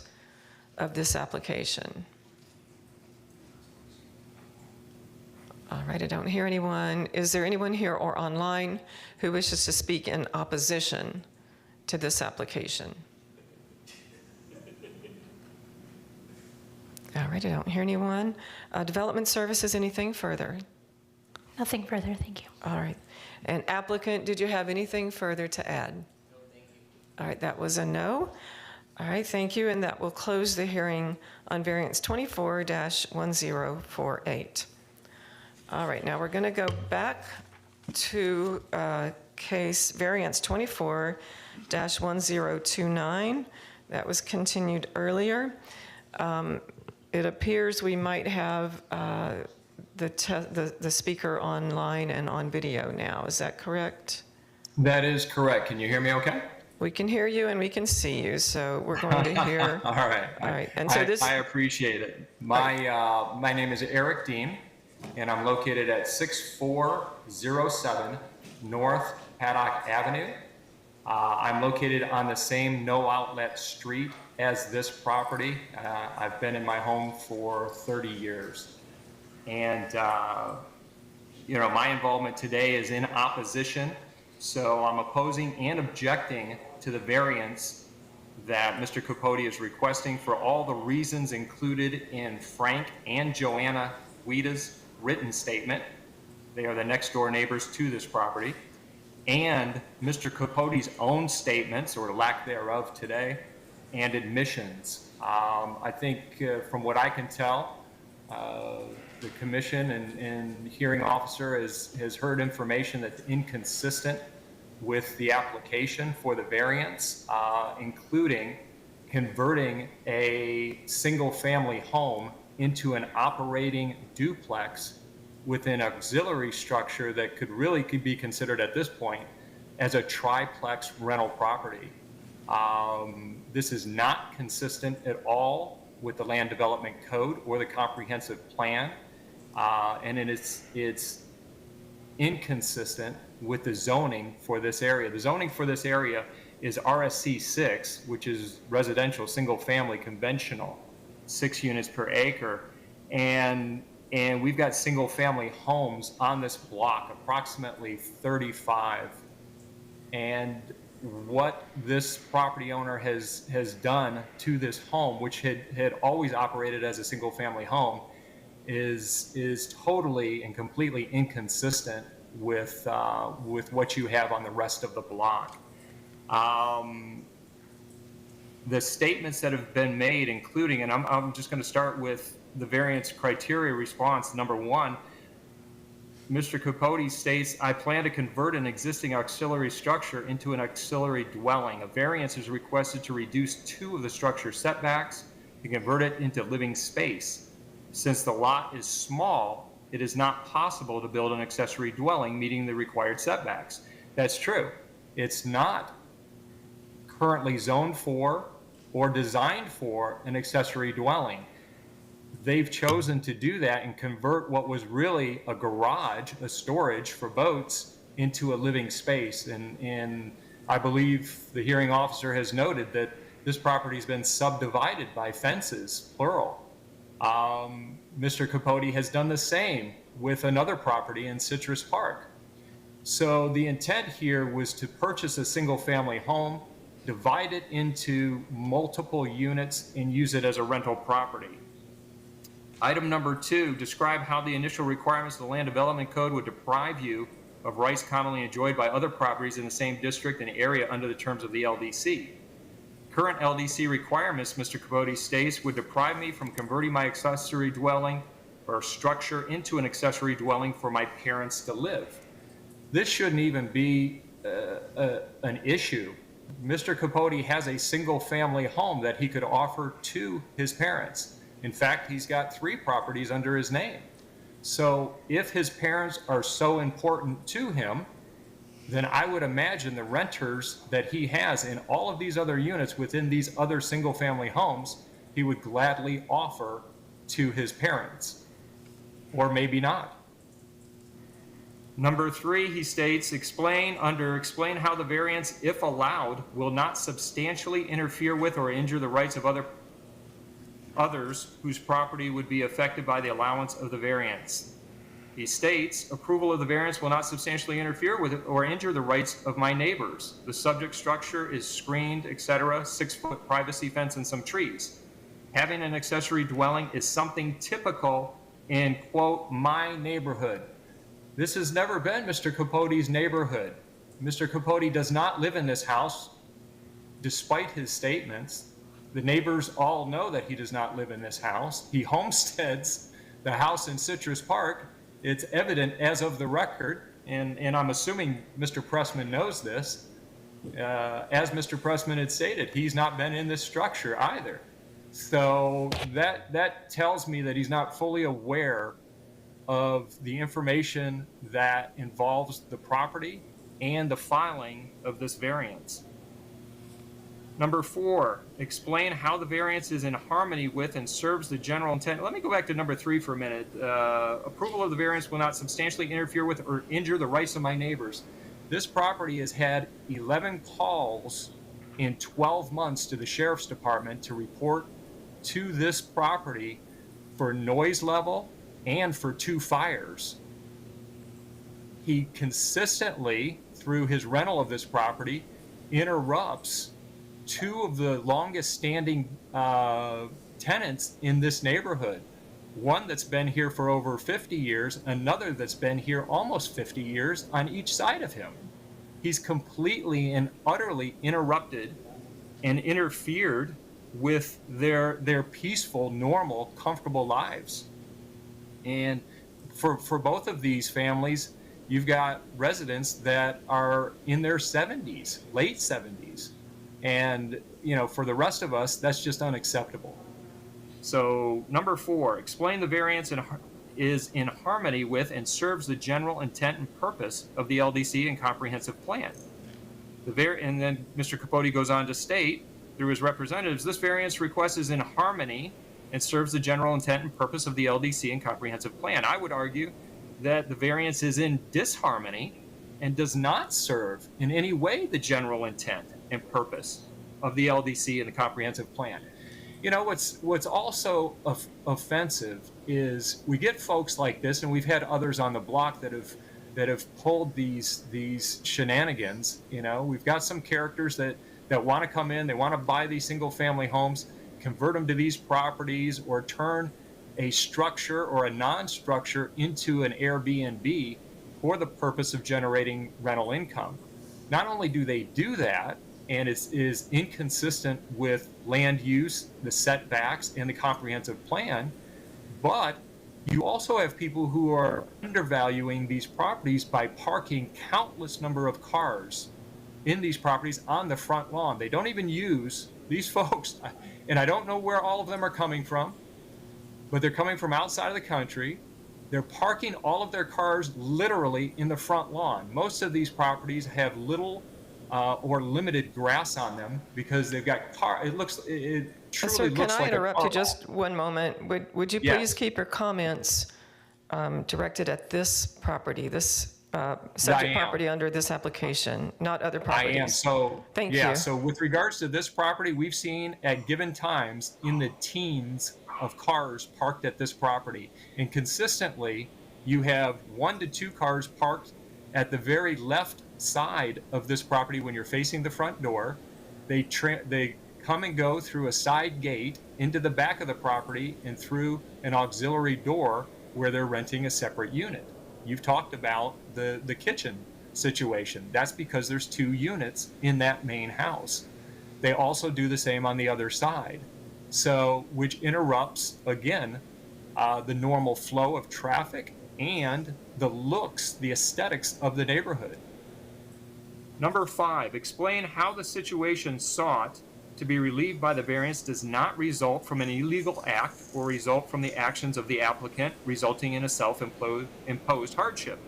of this application? All right, I don't hear anyone. Is there anyone here or online who wishes to speak in opposition to this application? All right, I don't hear anyone. Development Services, anything further? Nothing further, thank you. All right. And applicant, did you have anything further to add? No, thank you. All right, that was a no. All right, thank you, and that will close the hearing on variance 24-1048. All right, now we're going to go back to case variance 24-1029. That was continued earlier. It appears we might have the speaker online and on video now. Is that correct? That is correct. Can you hear me okay? We can hear you and we can see you, so we're going to hear. All right. All right. And so I appreciate it. My name is Eric Dean, and I'm located at 6407 North Paddock Avenue. I'm located on the same no outlet street as this property. I've been in my home for 30 years. And, my involvement today is in opposition. So I'm opposing and objecting to the variance that Mr. Capote is requesting for all the reasons included in Frank and Joanna Guida's written statement. They are the next door neighbors to this property. And Mr. Capote's own statements, or lack thereof today, and admissions. I think from what I can tell, the commission and hearing officer has heard information that's inconsistent with the application for the variance, including converting a single family home into an operating duplex with an auxiliary structure that could be considered at this point as a triplex rental property. This is not consistent at all with the Land Development Code or the comprehensive plan. and it's inconsistent with the zoning for this area. The zoning for this area is RSC 6, which is residential, single-family, conventional, 6 units per acre, and we've got single-family homes on this block, approximately 35. And what this property owner has done to this home, which had always operated as a single-family home, is totally and completely inconsistent with what you have on the rest of the block. The statements that have been made, including, and I'm just going to start with the variance criteria response. Number 1, Mr. Capote states, I plan to convert an existing auxiliary structure into an auxiliary dwelling. A variance is requested to reduce 2 of the structure setbacks and convert it into living space. Since the lot is small, it is not possible to build an accessory dwelling meeting the required setbacks. That's true. It's not currently zoned for or designed for an accessory dwelling. They've chosen to do that and convert what was really a garage, a storage for boats, into a living space. And I believe the hearing officer has noted that this property has been subdivided by fences, plural. Mr. Capote has done the same with another property in Citrus Park. So the intent here was to purchase a single-family home, divide it into multiple units, and use it as a rental property. Item number 2, describe how the initial requirements of the Land Development Code would deprive you of rights commonly enjoyed by other properties in the same district and area under the terms of the LDC. Current LDC requirements, Mr. Capote states, would deprive me from converting my accessory dwelling or structure into an accessory dwelling for my parents to live. This shouldn't even be an issue. Mr. Capote has a single-family home that he could offer to his parents. In fact, he's got 3 properties under his name. So if his parents are so important to him, then I would imagine the renters that he has in all of these other units within these other single-family homes, he would gladly offer to his parents, or maybe not. Number 3, he states, explain how the variance, if allowed, will not substantially interfere with or injure the rights of others whose property would be affected by the allowance of the variance. He states, approval of the variance will not substantially interfere with or injure the rights of my neighbors. The subject structure is screened, etc., 6-foot privacy fence and some trees. Having an accessory dwelling is something typical in, quote, my neighborhood. This has never been Mr. Capote's neighborhood. Mr. Capote does not live in this house, despite his statements. The neighbors all know that he does not live in this house. He homesteads the house in Citrus Park. It's evident as of the record, and I'm assuming Mr. Pressman knows this. As Mr. Pressman had stated, he's not been in this structure either. So that tells me that he's not fully aware of the information that involves the property and the filing of this variance. Number 4, explain how the variance is in harmony with and serves the general intent. Let me go back to number 3 for a minute. Approval of the variance will not substantially interfere with or injure the rights of my neighbors. This property has had 11 calls in 12 months to the Sheriff's Department to report to this property for noise level and for 2 fires. He consistently, through his rental of this property, interrupts 2 of the longest standing tenants in this neighborhood. One that's been here for over 50 years, another that's been here almost 50 years on each side of him. He's completely and utterly interrupted and interfered with their peaceful, normal, comfortable lives. And for both of these families, you've got residents that are in their 70s, late 70s. And, for the rest of us, that's just unacceptable. So, number 4, explain the variance is in harmony with and serves the general intent and purpose of the LDC and comprehensive plan. And then Mr. Capote goes on to state, through his representatives, this variance request is in harmony and serves the general intent and purpose of the LDC and comprehensive plan. I would argue that the variance is in disharmony and does not serve in any way the general intent and purpose of the LDC and the comprehensive plan. You know, what's also offensive is we get folks like this, and we've had others on the block that have pulled these shenanigans. You know, we've got some characters that want to come in, they want to buy these single family homes, convert them to these properties, or turn a structure or a non-structure into an Airbnb for the purpose of generating rental income. Not only do they do that, and it is inconsistent with land use, the setbacks, and the comprehensive plan, but you also have people who are undervaluing these properties by parking countless number of cars in these properties on the front lawn. They don't even use these folks, and I don't know where all of them are coming from, but they're coming from outside of the country. They're parking all of their cars literally in the front lawn. Most of these properties have little or limited grass on them because they've got it truly Sir, looks can I like interrupt a you car just one moment? Would you Yes. please keep your comments directed at this property, this subject am. property under this application, not other I properties? am. So, Thank yeah, you. so with regards to this property, we've seen at given times in the teens of cars parked at this property. And consistently, you have 1 to 2 cars parked at the very left side of this property when you're facing the front door. They come and go through a side gate into the back of the property and through an auxiliary door where they're renting a separate unit. You've talked about the kitchen situation. That's because there's 2 units in that main house. They also do the same on the other side. So, which interrupts, again, the normal flow of traffic and the looks, the aesthetics of the neighborhood. Number 5, explain how the situation sought to be relieved by the variance does not result from an illegal act or result from the actions of the applicant, resulting in a self-imposed hardship.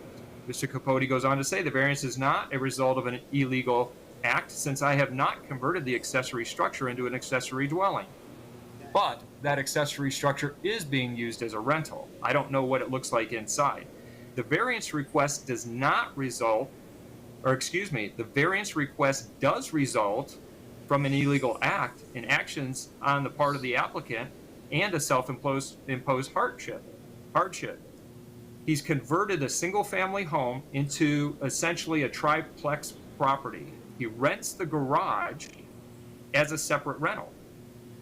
Mr. Capote goes on to say the variance is not a result of an illegal act since I have not converted the accessory structure into an accessory dwelling. But that accessory structure is being used as a rental. I don't know what it looks like inside. The variance request does not result, or excuse me, the variance request does result from an illegal act and actions on the part of the applicant and a self-imposed hardship. He's converted a single-family home into essentially a triplex property. He rents the garage as a separate rental.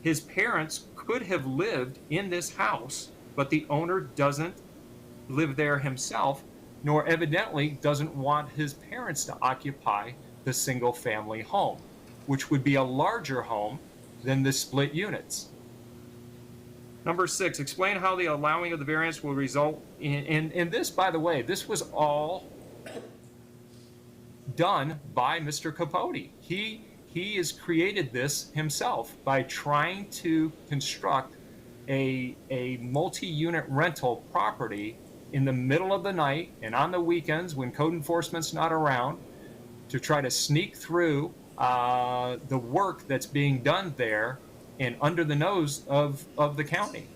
His parents could have lived in this house, but the owner doesn't live there himself, nor evidently doesn't want his parents to occupy the single-family home, which would be a larger home than the split units. Number 6, explain how the allowing of the variance will result in this, by the way, this was all done by Mr. Capote. He has created this himself by trying to construct a multi-unit rental property in the middle of the night and on the weekends when code enforcement's not around to try to sneak through the work that's being done there and under the nose of the county.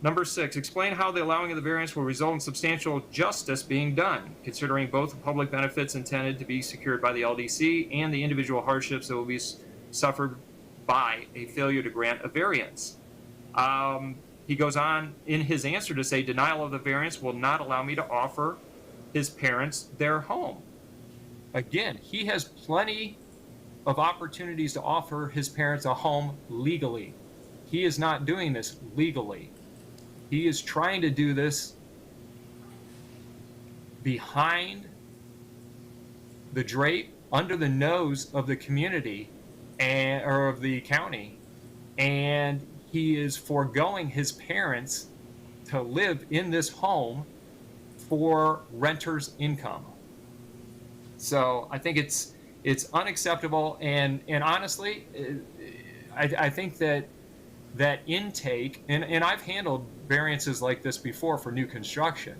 Number 6, explain how the allowing of the variance will result in substantial justice being done, considering both the public benefits intended to be secured by the LDC and the individual hardships that will be suffered by a failure to grant a variance. He goes on in his answer to say, denial of the variance will not allow me to offer his parents their home. Again, he has plenty of opportunities to offer his parents a home legally. He is not doing this legally. He is trying to do this behind the drape, under the nose of the community or of the county, and he is foregoing his parents to live in this home for renters' income. So I think it's unacceptable, and honestly, I think that intake, and I've handled variances like this before for new construction.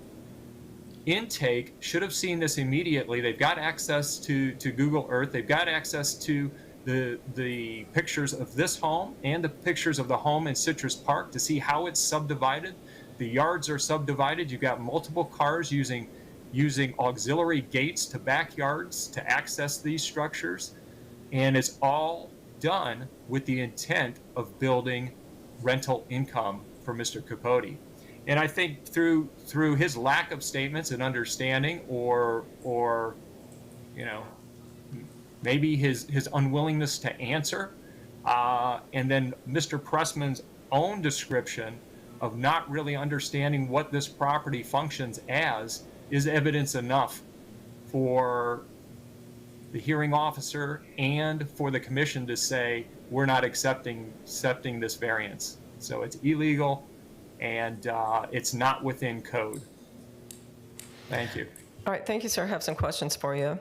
Intake should have seen this immediately. They've got access to Google Earth. They've got access to the pictures of this home and the pictures of the home in Citrus Park to see how it's subdivided. The yards are subdivided. You've got multiple cars using auxiliary gates to backyards to access these structures. And it's all done with the intent of building rental income for Mr. Capote. And I think through his lack of statements and understanding, or maybe his unwillingness to answer, and then Mr. Pressman's own description of not really understanding what this property functions as, is evidence enough for the hearing officer and for the commission to say, we're not accepting this variance. So it's illegal, and it's not within code. Thank you. All right, thank you, sir. I have some questions for you.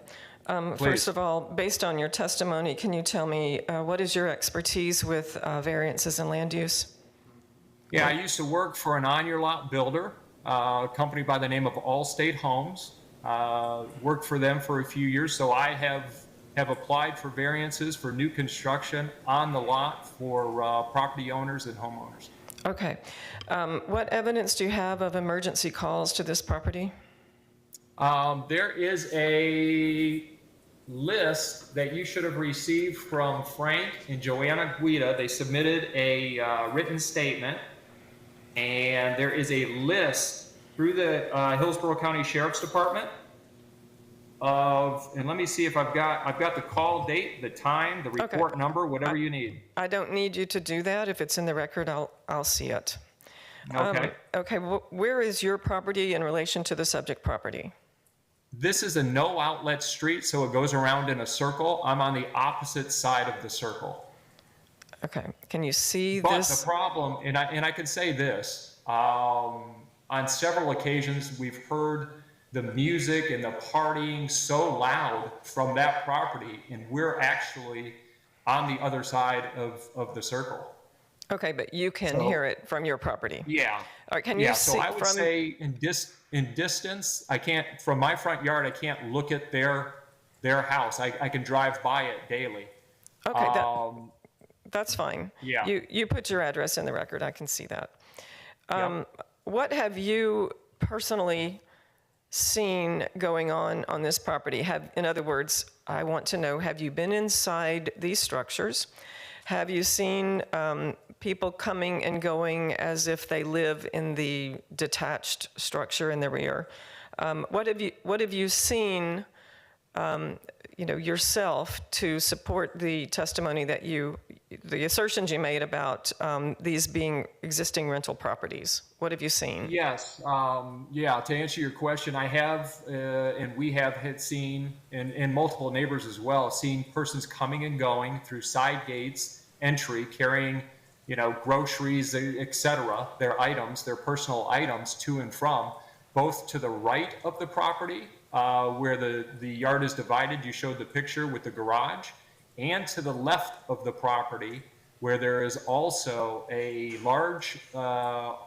First of all, based on your testimony, can you tell me what is your expertise with variances in land use? Yeah, I used to work for an on-your-lot builder, a company by the name of Allstate Homes. Worked for them for a few years, so I have applied for variances for new construction on the lot for property owners and homeowners. Okay. What evidence do you have of emergency calls to this property? There is a list that you should have received from Frank and Joanna Guida. They submitted a written statement, and there is a list through the Hillsborough County Sheriff's Department of, and let me see if I've got the call date, the time, the report number, whatever you need. I don't need you to do that. If it's in the record, I'll see it. Okay. Okay. Where is your property in relation to the subject property? This is a no outlet street, so it goes around in a circle. I'm on the opposite side of the circle. Okay. Can you see but this? But the problem, and I can say this, on several occasions we've heard the music and the partying so loud from that property, and we're actually on the other side of the circle. Okay, but you can hear it from your property. Yeah. All right, can you see so I would say in distance, I can't, from my front yard, I can't look at their house. I can drive by it daily. Okay, that's fine. Yeah. You put your address in the record. I can see that. Yep. What have you personally seen going on this property? In other words, I want to know, have you been inside these structures? Have you seen people coming and going as if they live in the detached structure in the rear? What have you seen, yourself to support the testimony that the assertions you made about these being existing rental properties? What have you seen? Yes. To answer your question, I have, and we have seen, and multiple neighbors as well, seen persons coming and going through side gates, entry, carrying, groceries, etc., their items, their personal items to and from, both to the right of the property, where the yard is divided. You showed the picture with the garage, and to the left of the property, where there is also a large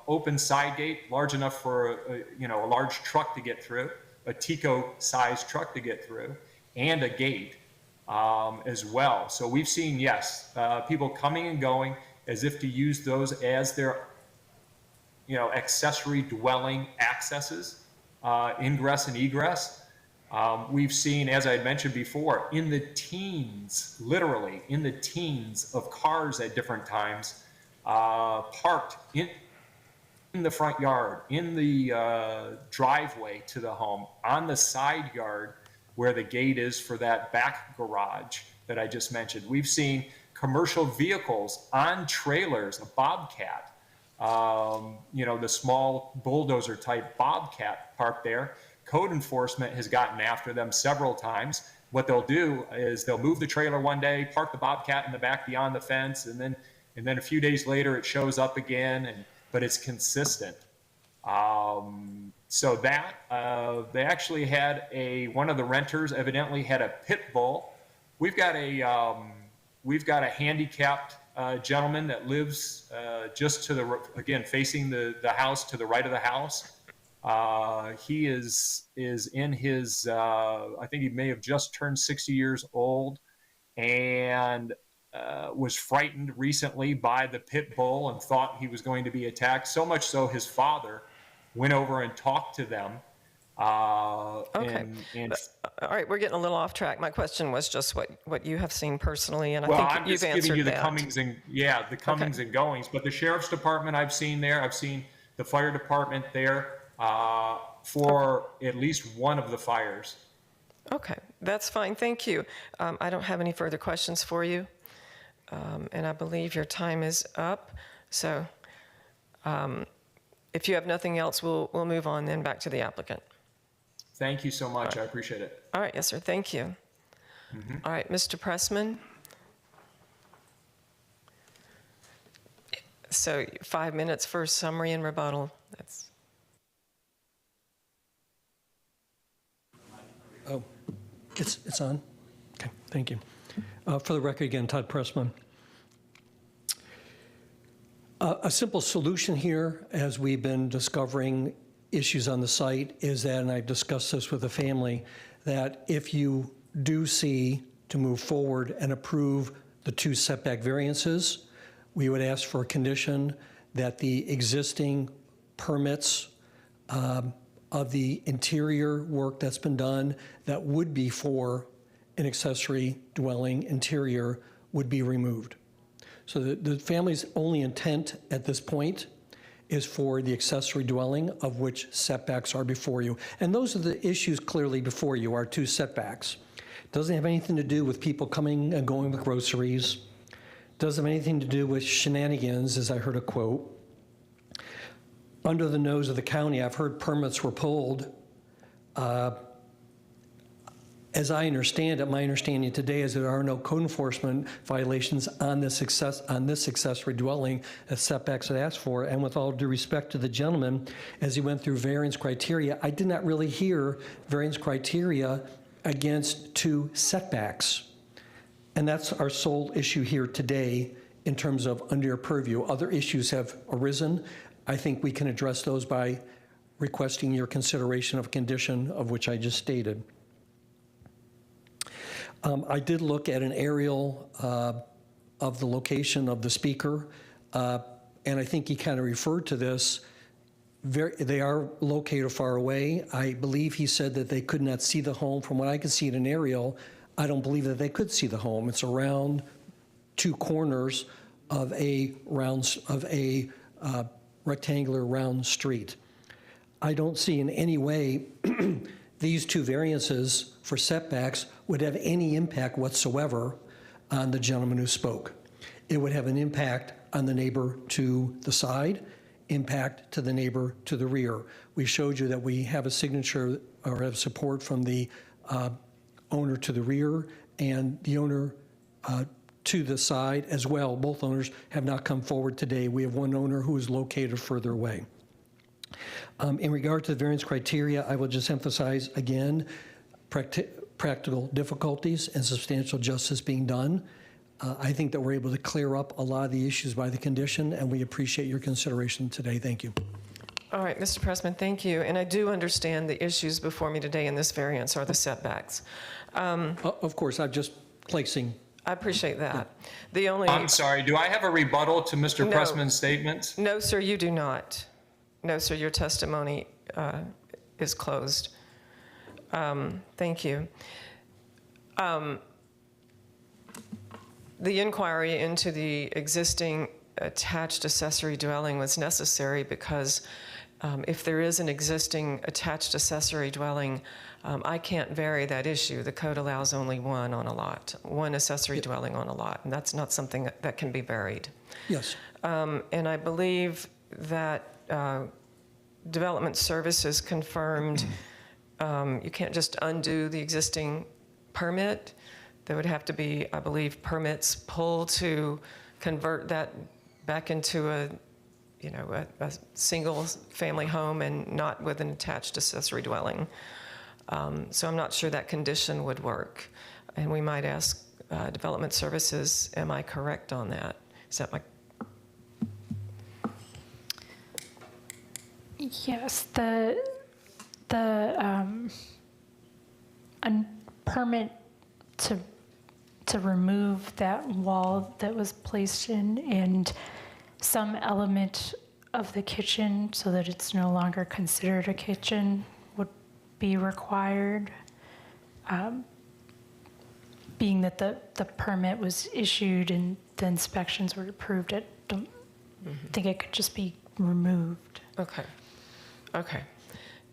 open side gate, large enough for a large truck to get through, a Tico-sized truck to get through, and a gate as well. So we've seen, yes, people coming and going as if to use those as their accessory dwelling accesses, ingress and egress. We've seen, as I had mentioned before, in the teens, literally in the teens of cars at different times, parked in the front yard, in the driveway to the home, on the side yard where the gate is for that back garage that I just mentioned. We've seen commercial vehicles on trailers, a Bobcat, the small bulldozer type Bobcat parked there. Code enforcement has gotten after them several times. What they'll do is they'll move the trailer one day, park the Bobcat in the back beyond the fence, and then a few days later it shows up again, but it's consistent. So that they actually had one of the renters evidently had a pit bull. We've got a handicapped gentleman that lives just to the facing the house to the right of the house. He is in his I think he may have just turned 60 years old, and was frightened recently by the pit bull and thought he was going to be attacked. So much so his father went over and talked to them. Okay. All right, we're getting a little off track. My question was just what you have seen personally, and well, I think I'm you've just answered giving you the that. comings and the comings and goings. But the sheriff's department I've seen there. I've seen the fire department there for at least one of the fires. Okay, that's fine. Thank you. I don't have any further questions for you, and I believe your time is up. So, if you have nothing else, we'll move on then back to the applicant. Thank you so much. I appreciate it. All right, yes, sir. Thank you. All right, Mr. Pressman. So 5 minutes for summary and rebuttal. That's. Oh, it's on? Okay, thank you. For the record again, Todd Pressman. A simple solution here, as we've been discovering issues on the site, is that, and I've discussed this with the family, that if you do see to move forward and approve the 2 setback variances, we would ask for a condition that the existing permits of the interior work that's been done that would be for an accessory dwelling interior would be removed. So the family's only intent at this point is for the accessory dwelling of which setbacks are before you. And those are the issues clearly before you, are 2 setbacks. Doesn't have anything to do with people coming and going with groceries. Doesn't have anything to do with shenanigans, as I heard a quote. Under the nose of the county, I've heard permits were pulled. As I understand it, my understanding today is there are no code enforcement violations on this accessory dwelling that setbacks had asked for. And with all due respect to the gentleman, as he went through variance criteria, I did not really hear variance criteria against 2 setbacks. And that's our sole issue here today in terms of under your purview. Other issues have arisen. I think we can address those by requesting your consideration of a condition of which I just stated. I did look at an aerial of the location of the speaker, and I think he kind of referred to this. They are located far away. I believe he said that they could not see the home. From what I could see in an aerial, I don't believe that they could see the home. It's around 2 corners of a rectangular round street. I don't see in any way these 2 variances for setbacks would have any impact whatsoever on the gentleman who spoke. It would have an impact on the neighbor to the side, impact to the neighbor to the rear. We showed you that we have a signature or have support from the owner to the rear and the owner to the side as well. Both owners have not come forward today. We have one owner who is located further away. In regard to the variance criteria, I will just emphasize again, practical difficulties and substantial justice being done. I think that we're able to clear up a lot of the issues by the condition, and we appreciate your consideration today. Thank you. All right, Mr. Pressman, thank you. And I do understand the issues before me today in this variance are the setbacks. Of course, I'm just placing. I appreciate that. The only. I'm sorry, do I have a rebuttal to Mr. Pressman's statements? No, sir, you do not. No, sir, your testimony is closed. Thank you. The inquiry into the existing attached accessory dwelling was necessary because if there is an existing attached accessory dwelling, I can't vary that issue. The code allows only one on a lot, one accessory dwelling on a lot, and that's not something that can be varied. Yes. And I believe that Development Services confirmed you can't just undo the existing permit. There would have to be, I believe, permits pulled to convert that back into a single family home and not with an attached accessory dwelling. So I'm not sure that condition would work. And we might ask Development Services, am I correct on that? Is that my... Yes, the permit to to remove that wall that was placed in and some element of the kitchen so that it's no longer considered a kitchen would be required. Being that the permit was issued and the inspections were approved, I don't think it could just be removed. Okay. Okay.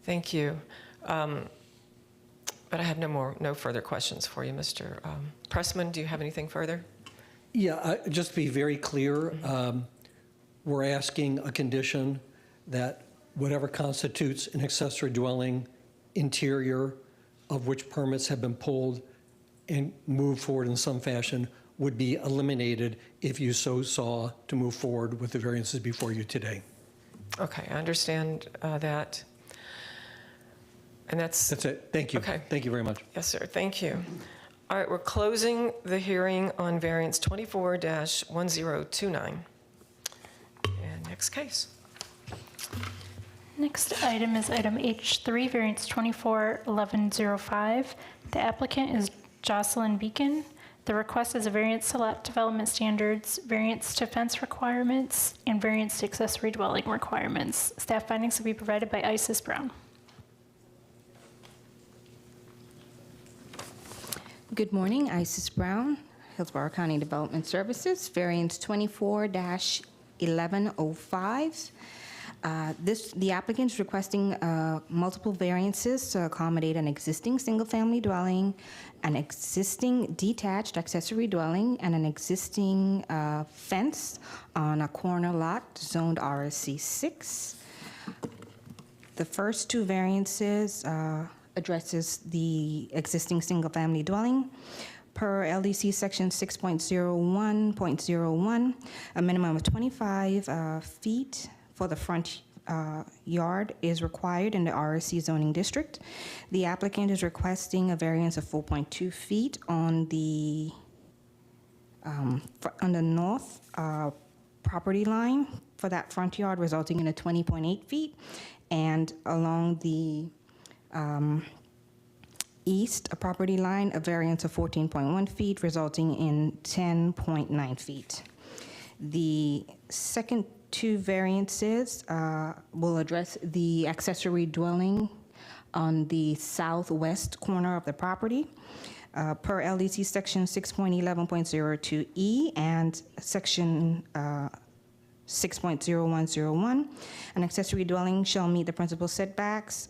Thank you. But I have no further questions for you, Mr. Pressman. Do you have anything further? Yeah, just to be very clear, we're asking a condition that whatever constitutes an accessory dwelling interior of which permits have been pulled and moved forward in some fashion would be eliminated if you so saw to move forward with the variances before you today. Okay, I understand that. And that's it. Thank you. Okay. Thank you very much. Yes, sir. Thank you. All right, we're closing the hearing on variance 24-1029. And next case. Next item is item H3, variance 24-1105. The applicant is Jocelyn Beacon. The request is a variance to lot development standards, variance to fence requirements, and variance to accessory dwelling requirements. Staff findings will be provided by Isis Brown. Good morning, Isis Brown, Hillsborough County Development Services, variance 24-1105. The applicant is requesting multiple variances to accommodate an existing single-family dwelling, an existing detached accessory dwelling, and an existing fence on a corner lot zoned RSC 6. The first two variances addresses the existing single-family dwelling. Per LDC section 6.01.01, a minimum of 25 feet for the front yard is required in the RSC zoning district. The applicant is requesting a variance of 4.2 feet on the north property line for that front yard, resulting in a 20.8 feet, and along the east property line, a variance of 14.1 feet, resulting in 10.9 feet. The second two variances will address the accessory dwelling on the southwest corner of the property. Per LDC section 6.11.02E and section 6.0101, an accessory dwelling shall meet the principal setbacks.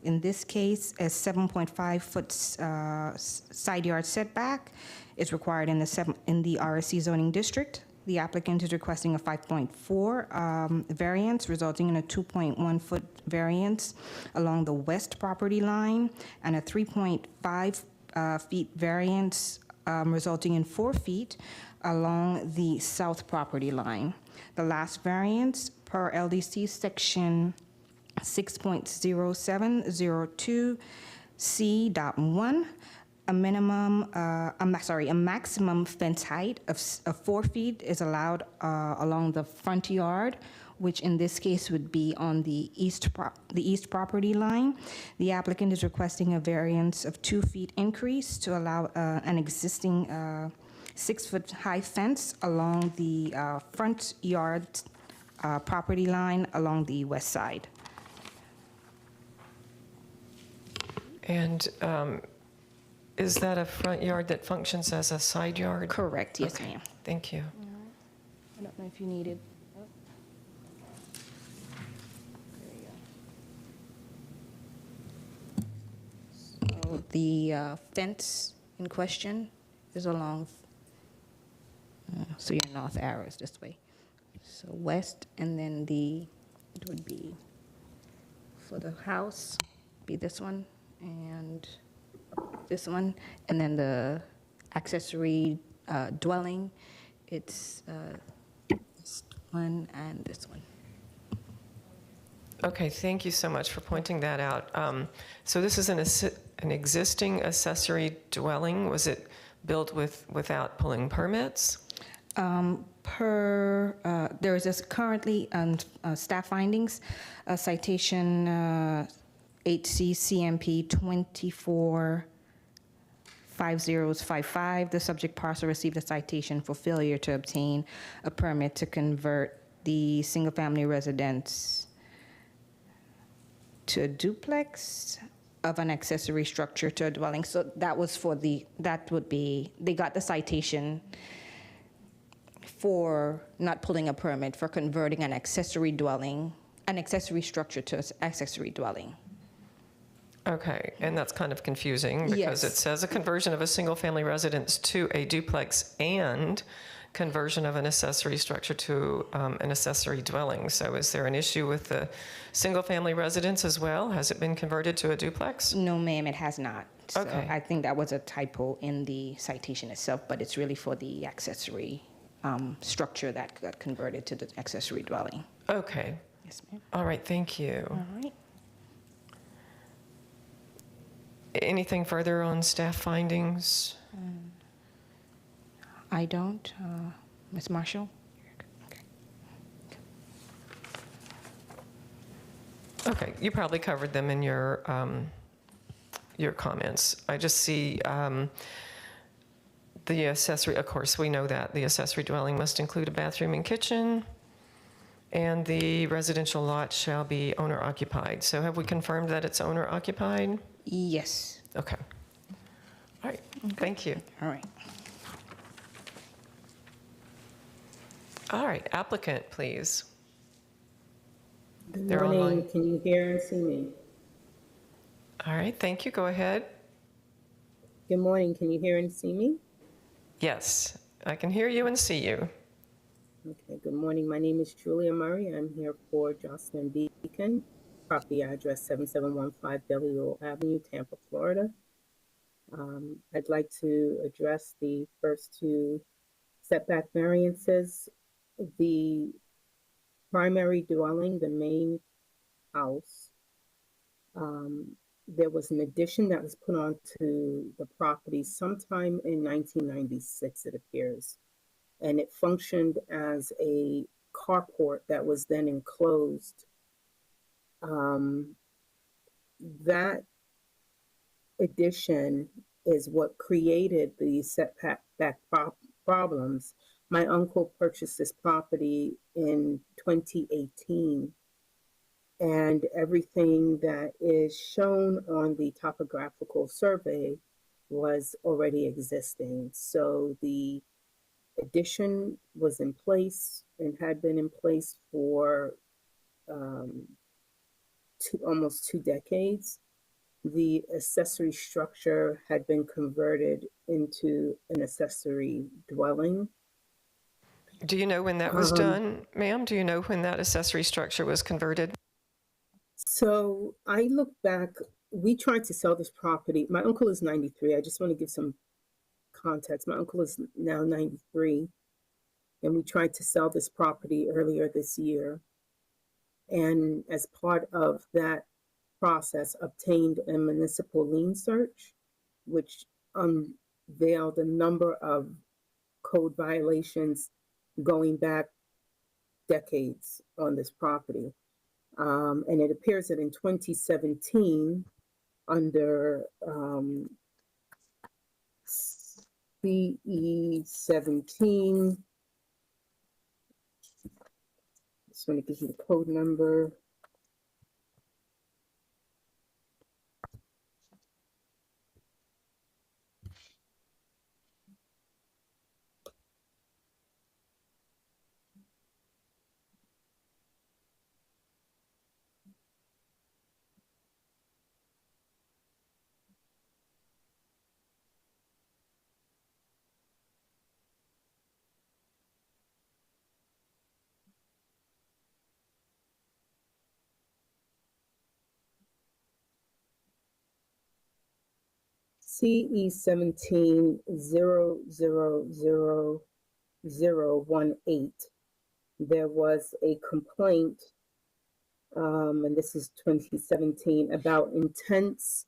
In this case, a 7.5 foot side yard setback is required in the RSC zoning district. The applicant is requesting a 5.4 variance, resulting in a 2.1 foot variance along the west property line, and a 3.5 feet variance resulting in 4 feet along the south property line. The last variance per LDC section 6.0702C.1, a maximum fence height of 4 feet is allowed along the front yard, which in this case would be on the east property line. The applicant is requesting a variance of 2 feet increase to allow an existing 6 foot high fence along the front yard property line along the west side. And is that a front yard that functions as a side yard? Correct, yes, Okay. ma'am. Thank you. I don't know if you needed. So the fence in question is along, so your north arrow is this way. So west, and then it would be for the house, be this one, and this one, and then the accessory dwelling, it's this one and this one. Okay, thank you so much for pointing that out. So this is an existing accessory dwelling. Was it built without pulling permits? There is currently staff findings, citation HCCMP 5055. The subject parcel received a citation for failure to obtain a permit to convert the single-family residence to a duplex of an accessory structure to a dwelling. So that was for they got the citation for not pulling a permit for converting an accessory structure to an accessory dwelling. Okay, and that's kind of confusing because Yes. it says a conversion of a single-family residence to a duplex and conversion of an accessory structure to an accessory dwelling. So is there an issue with the single-family residence as well? Has it been converted to a duplex? No, ma'am, it has not. So Okay. I think that was a typo in the citation itself, but it's really for the accessory structure that got converted to the accessory dwelling. Okay. Yes, ma'am. All right, thank you. All right. Anything further on staff findings? I don't. Ms. Marshall? Okay, you probably covered them in your comments. I just see the accessory, of course, we know that the accessory dwelling must include a bathroom and kitchen, and the residential lot shall be owner occupied. So have we confirmed that it's owner occupied? Yes. Okay. All right, thank you. All right. All right, applicant, please. Good They're morning. online. Can you hear and see me? All right, thank you. Go ahead. Good morning. Can you hear and see me? Yes, I can hear you and see you. Okay. Good morning. My name is Julia Murray. I'm here for Jocelyn Beacon, property address 7715 Bellevue Avenue, Tampa, Florida. I'd like to address the first two setback variances. The primary dwelling, the main house, there was an addition that was put onto the property sometime in 1996, it appears, and it functioned as a carport that was then enclosed. That addition is what created the setback problems. My uncle purchased this property in 2018, and everything that is shown on the topographical survey was already existing. So the addition was in place and had been in place for almost 2 decades. The accessory structure had been converted into an accessory dwelling. Do you know when that was done, ma'am? Do you know when that accessory structure was converted? So I look back, we tried to sell this property. My uncle is 93. I just want to give some context. My uncle is now 93, and we tried to sell this property earlier this year. And as part of that process, obtained a municipal lien search, which unveiled a number of code violations going back decades on this property. And it appears that in 2017, under CE 17, just want to give you the code number. CE 17-000-018. There was a complaint, and this is 2017, about intense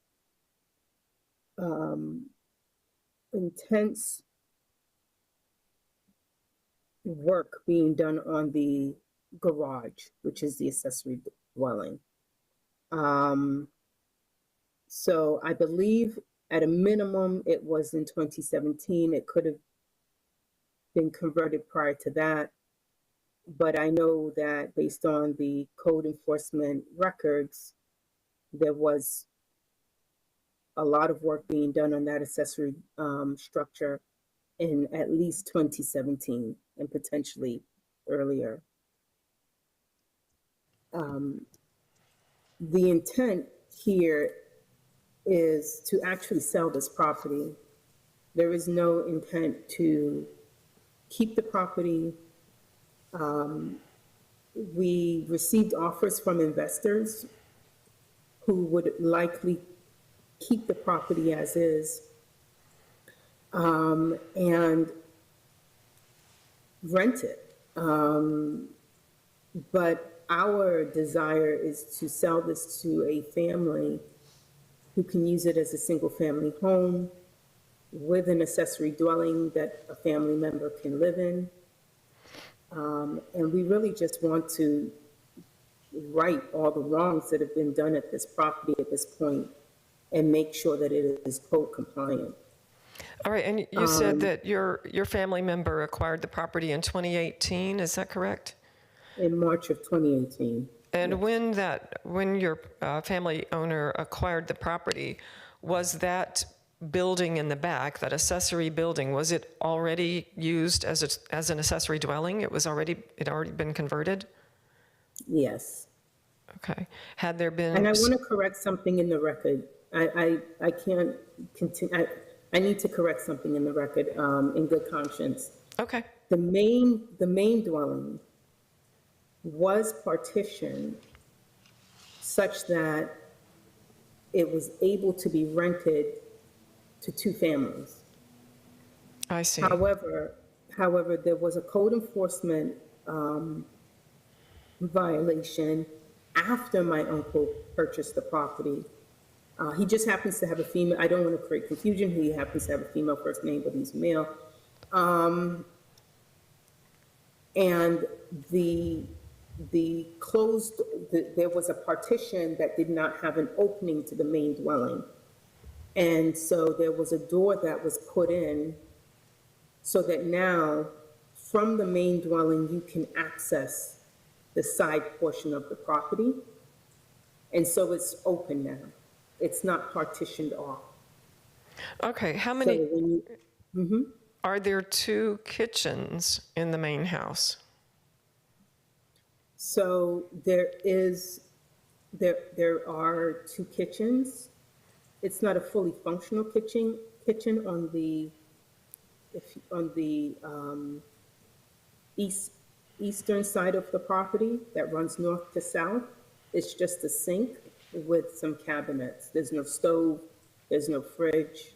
work being done on the garage, which is the accessory dwelling. So I believe At a minimum, it was in 2017. It could have been converted prior to that. But I know that based on the code enforcement records, there was a lot of work being done on that accessory structure in at least 2017 and potentially earlier. The intent here is to actually sell this property. There is no intent to keep the property. We received offers from investors who would likely keep the property as is and rent it. But our desire is to sell this to a family who can use it as a single-family home with an accessory dwelling that a family member can live in. And we really just want to right all the wrongs that have been done at this property at this point and make sure that it is code compliant. All right, and you said that your family member acquired the property in 2018, is that correct? In March of 2018. And yes. when your family owner acquired the property, was that building in the back, that accessory building, was it already used as an accessory dwelling? It already been converted? Yes. Okay. Had there been? And I want to correct something in the record. I can't continue. I need to correct something in the record in good conscience. Okay. The main dwelling was partitioned such that it was able to be rented to two families. I see. However, there was a code enforcement violation after my uncle purchased the property. He just happens to have a female, I don't want to create confusion, he happens to have a female first name, but he's male. And there was a partition that did not have an opening to the main dwelling. And so there was a door that was put in so that now from the main dwelling, you can access the side portion of the property. And so it's open now. It's not partitioned off. Okay, how many, are there two kitchens in the main house? So there are two kitchens. It's not a fully functional kitchen on the eastern side of the property that runs north to south. It's just a sink with some cabinets. There's no stove, there's no fridge.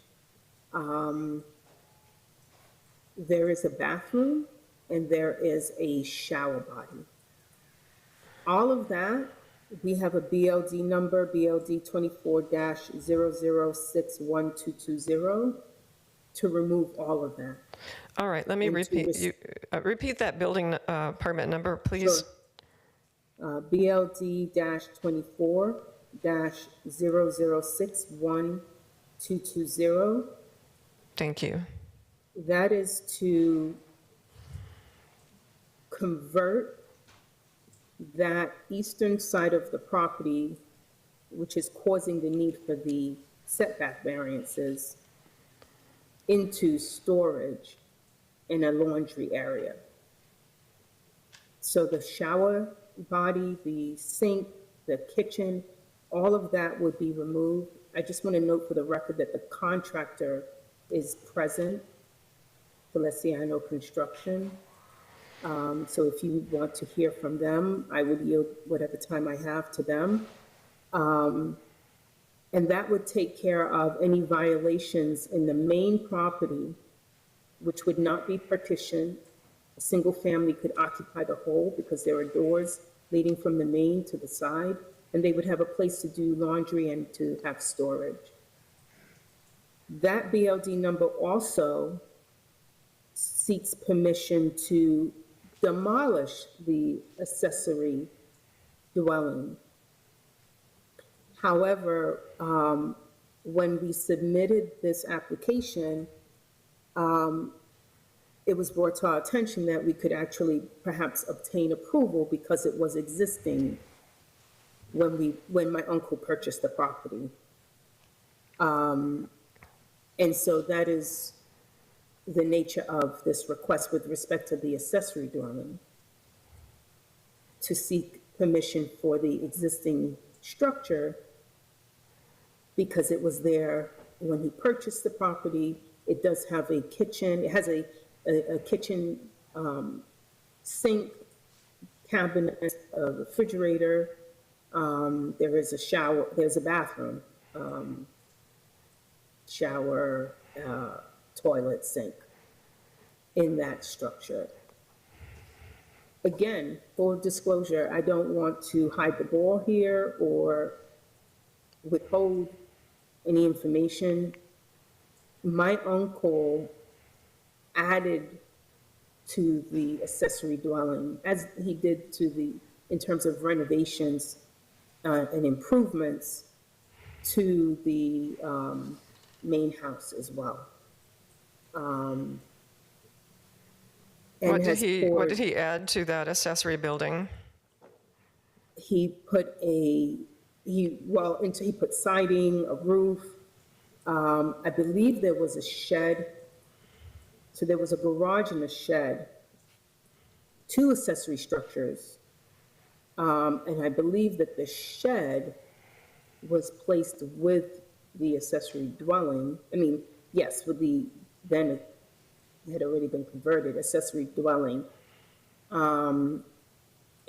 There is a bathroom and there is a shower body. All of that, we have a BLD number, BLD 24-00612220, to remove all of that. All right, let me repeat. Repeat that building permit number, please. Sure. BLD-24-00612220. Thank you. That is to convert that eastern side of the property, which is causing the need for the setback variances, into storage in a laundry area. So the shower body, the sink, the kitchen, all of that would be removed. I just want to note for the record that the contractor is present, Feliciano Construction. So if you want to hear from them, I would yield whatever time I have to them. And that would take care of any violations in the main property, which would not be partitioned. A single family could occupy the whole because there are doors leading from the main to the side, and they would have a place to do laundry and to have storage. That BLD number also seeks permission to demolish the accessory dwelling. However, when we submitted this application, it was brought to our attention that we could actually perhaps obtain approval because it was existing when my uncle purchased the property. And so that is the nature of this request with respect to the accessory dwelling, to seek permission for the existing structure because it was there when he purchased the property. It does have a kitchen. It has a kitchen sink, cabinet, a refrigerator. There is a shower. There's a bathroom, shower, toilet, sink in that structure. Again, full disclosure, I don't want to hide the ball here or withhold any information. My uncle added to the accessory dwelling, as he did to in terms of renovations and improvements to the main house as well. What did he add to that accessory building? He put he put siding, a roof. I believe there was a shed. So there was a garage and a shed, 2 accessory structures. And I believe that the shed was placed with the accessory dwelling. I mean, yes, with then it had already been converted, accessory dwelling. And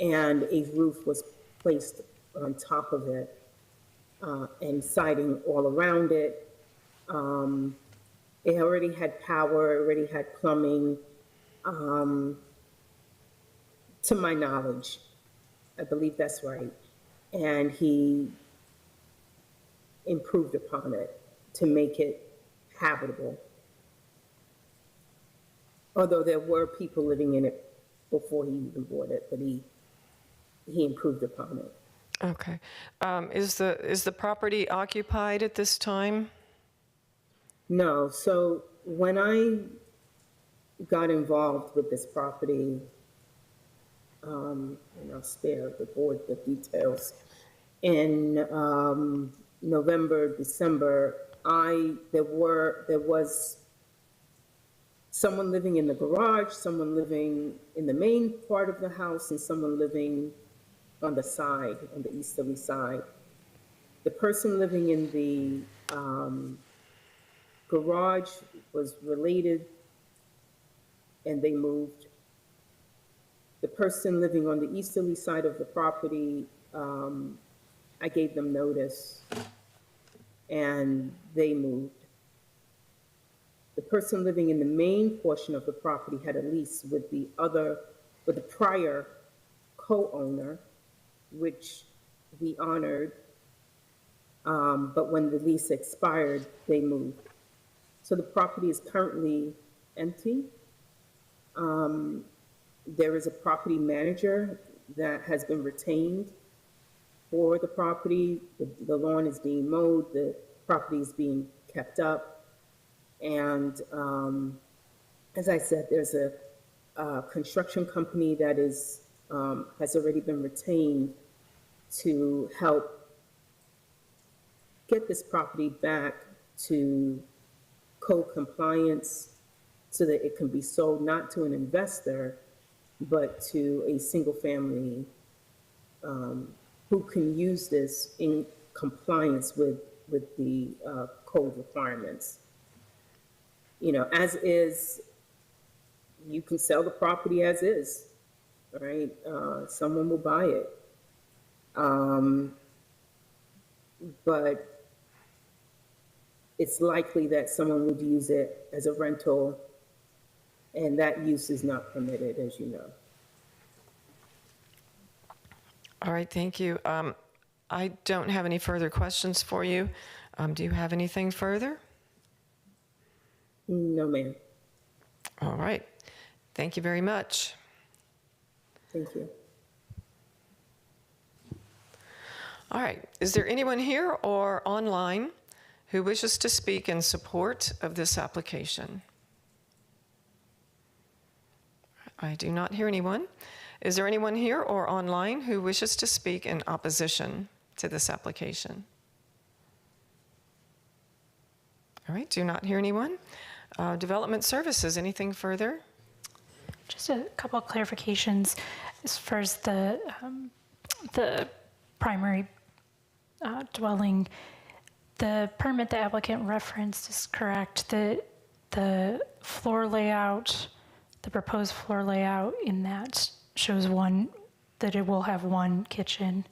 a roof was placed on top of it, and siding all around it. It already had power, already had plumbing, to my knowledge. I believe that's right. And he improved upon it to make it habitable. Although there were people living in it before he even bought it, but he improved upon it. Okay. Is the property occupied at this time? No. So when I got involved with this property, and I'll spare the board the details, in November, December, there was someone living in the garage, someone living in the main part of the house, and someone living on the side, on the easterly side. The person living in the garage was related, and they moved. The person living on the easterly side of the property, I gave them notice, and they moved. The person living in the main portion of the property had a lease with the prior co-owner, which we honored, but when the lease expired, they moved. So the property is currently empty. There is a property manager that has been retained for the property. The lawn is being mowed, the property is being kept up. And as I said, there's a construction company that has already been retained to help get this property back to code compliance so that it can be sold not to an investor, but to a single family who can use this in compliance with the code requirements. You know, as is, you can sell the property as is, right? Someone will buy it. But it's likely that someone would use it as a rental, and that use is not permitted, as you know. All right, thank you. I don't have any further questions for you. Do you have anything further? No, ma'am. All right. Thank you very much. Thank you. All right. Is there anyone here or online who wishes to speak in support of this application? I do not hear anyone. Is there anyone here or online who wishes to speak in opposition to this application? All right, do not hear anyone. Development Services, anything further? Just a couple of clarifications as far as the primary dwelling. The permit the applicant referenced is correct. The floor layout, the proposed floor layout in that shows that it will have one kitchen.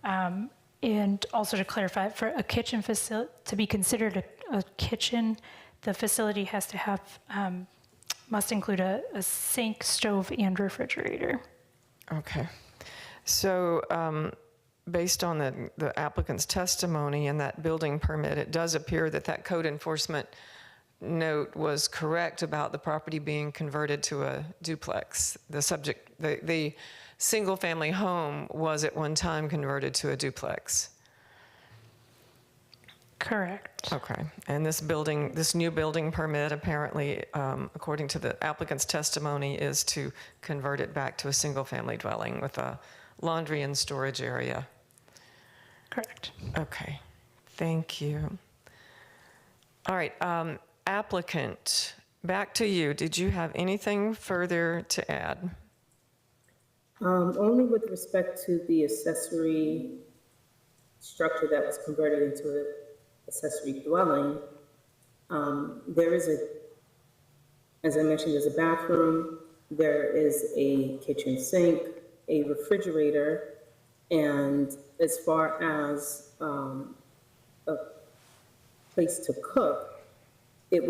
And also to clarify, for a kitchen facility, to be considered a kitchen, the facility has to have, must include a sink, stove, and refrigerator. Okay. So based on the applicant's testimony and that building permit, it does appear that that code enforcement note was correct about the property being converted to a duplex. The single-family home was at one time converted to a duplex. Correct. Okay. And this new building permit, apparently, according to the applicant's testimony, is to convert it back to a single-family dwelling with a laundry and storage area. Correct. Okay. Thank you. All right. Applicant, back to you. Did you have anything further to add? Only with respect to the accessory structure that was converted into an accessory dwelling. There is as I mentioned, there's a bathroom, there is a kitchen sink, a refrigerator, and as far as a place to cook, it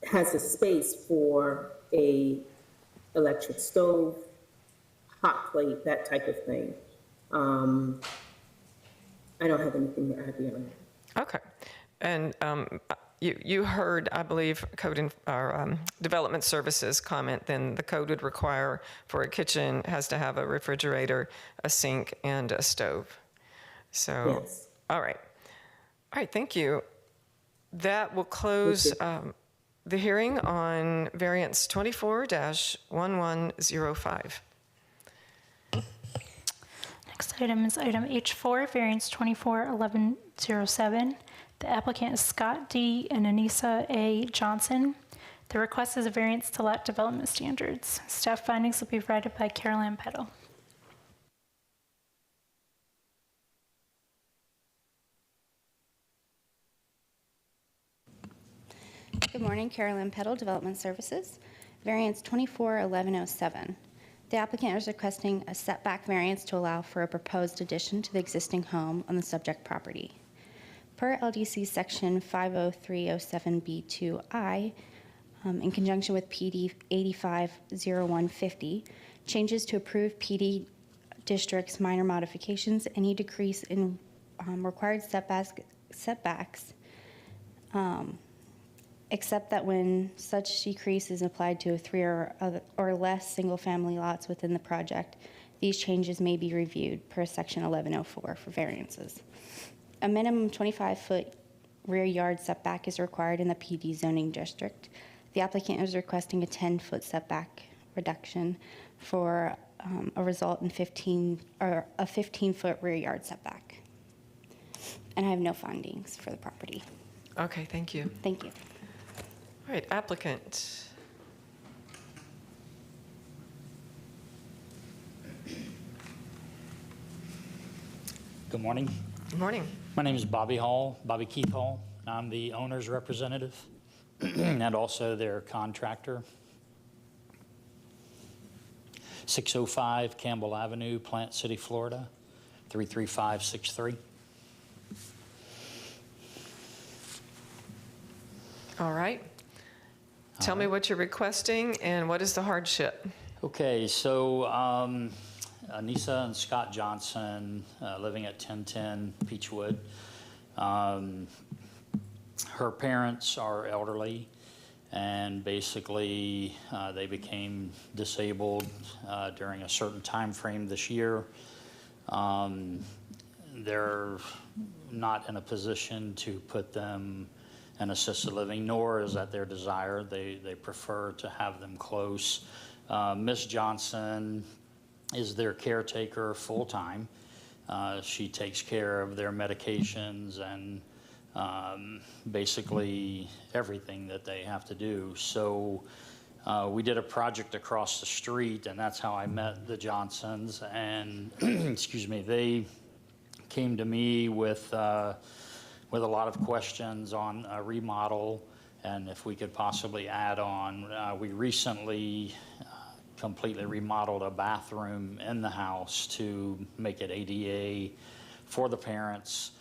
has a space for a electric stove, hot plate, that type of thing. I don't have anything to add beyond that. Okay. And you heard, I believe, Development Services comment, then the code would require for a kitchen has to have a refrigerator, a sink, and a stove. So, yes. All right. All right, thank you. That will close the hearing on variance 24-1105. Next item is item H4, variance 24-1107. The applicant is Scott D. and Anissa A. Johnson. The request is a variance to lack development standards. Staff findings will be provided by Carolyn Peddle. Good morning, Carolyn Peddle, Development Services. Variance 24-1107. The applicant is requesting a setback variance to allow for a proposed addition to the existing home on the subject property. Per LDC Section 50307B2I, in conjunction with PD 850150, changes to approved PD district's minor modifications, any decrease in required setbacks, except that when such decrease is applied to 3 or less single-family lots within the project, these changes may be reviewed per Section 1104 for variances. A minimum 25-foot rear yard setback is required in the PD zoning district. The applicant is requesting a 10-foot setback reduction for a result in a 15-foot rear yard setback. And I have no findings for the property. Okay, thank you. Thank you. All right, applicant. Good morning. Good morning. My name is Bobby Keith Hall. I'm the owner's representative and also their contractor. 605 Campbell Avenue, Plant City, Florida, 33563. All right. Tell me what you're requesting and what is the hardship? Okay, so Anissa and Scott Johnson, living at 1010 Peachwood. Her parents are elderly, and basically they became disabled during a certain time frame this year. they're not in a position to put them in assisted living, nor is that their desire. They prefer to have them close. Ms. Johnson is their caretaker full-time. She takes care of their medications and basically everything that they have to do. So we did a project across the street, and that's how I met the Johnsons. And excuse me, they came to me with a lot of questions on a remodel and if we could possibly add on. We recently completely remodeled a bathroom in the house to make it ADA for the parents.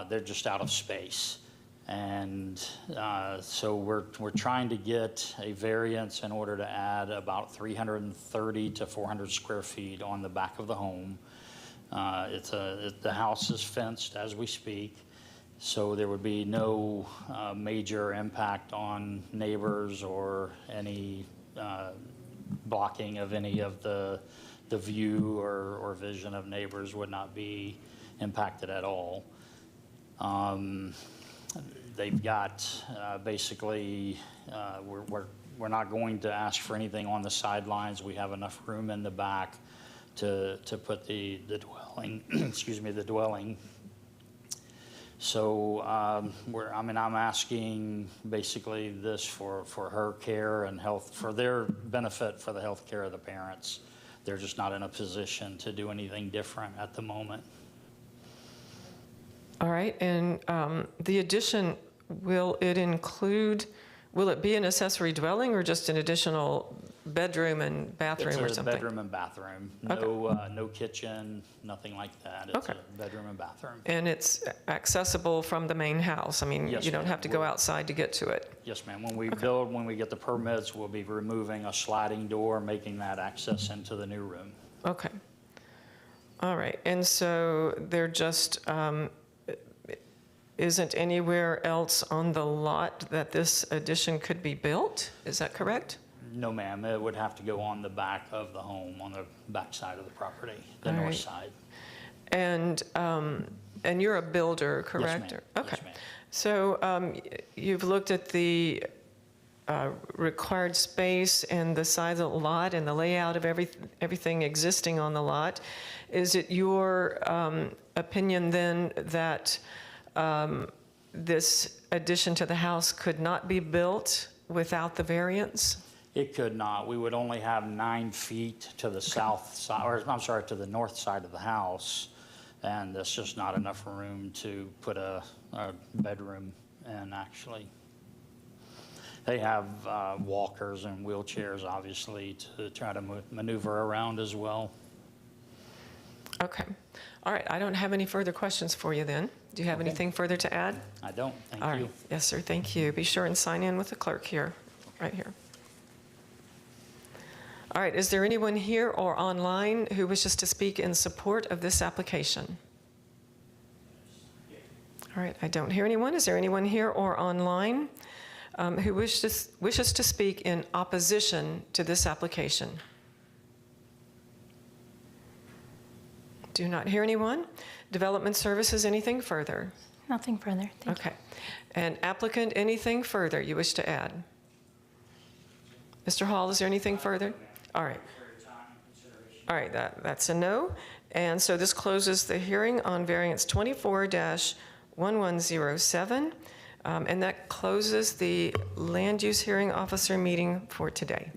They're just out of space. And so we're trying to get a variance in order to add about 330 to 400 square feet on the back of the home. The house is fenced as we speak, so there would be no major impact on neighbors or any blocking of any of the view or vision of neighbors would not be impacted at all. They've got basically, we're not going to ask for anything on the sidelines. We have enough room in the back to put the dwelling, excuse me, the dwelling. So I'm asking basically this for her care and health, for their benefit, for the health care of the parents. They're just not in a position to do anything different at the moment. All right, and the addition, will it be an accessory dwelling or just an additional bedroom and bathroom or something? It's a bedroom and bathroom. Okay. No kitchen, nothing like that. It's a bedroom and bathroom. And it's accessible from the main house? I mean, yes, you don't have to go outside to get to it? Yes, ma'am. When we build, when we get the permits, we'll be removing a sliding door, making that access into the new room. Okay. All right, and so they're just, isn't anywhere else on the lot that this addition could be built? Is that correct? No, ma'am. It would have to go on the back of the home, on the back side of the property, the north side. And you're a builder, correct? Yes, ma'am. Okay. Yes, ma'am. So you've looked at the required space and the size of the lot and the layout of everything existing on the lot. Is it your opinion then that this addition to the house could not be built without the variance? It could not. We would only have 9 feet to the south side, or I'm sorry, to the north side of the house, and there's just not enough room to put a bedroom in, actually. They have walkers and wheelchairs, obviously, to try to maneuver around as well. Okay. All right. I don't have any further questions for you then. Do you have anything further to add? I don't. Thank All you. right. Yes, sir. Thank you. Be sure and sign in with the clerk here, right here. All right. Is there anyone here or online who wishes to speak in support of this application? All right. I don't hear anyone. Is there anyone here or online who wishes to speak in opposition to this application? Do not hear anyone. Development Services, anything further? Nothing further. Thank you. Okay. And applicant, anything further you wish to add? Mr. Hall, is there anything further? All right. All right, that's a no. And so this closes the hearing on variance 24-1107. And that closes the Land Use Hearing Officer meeting for today.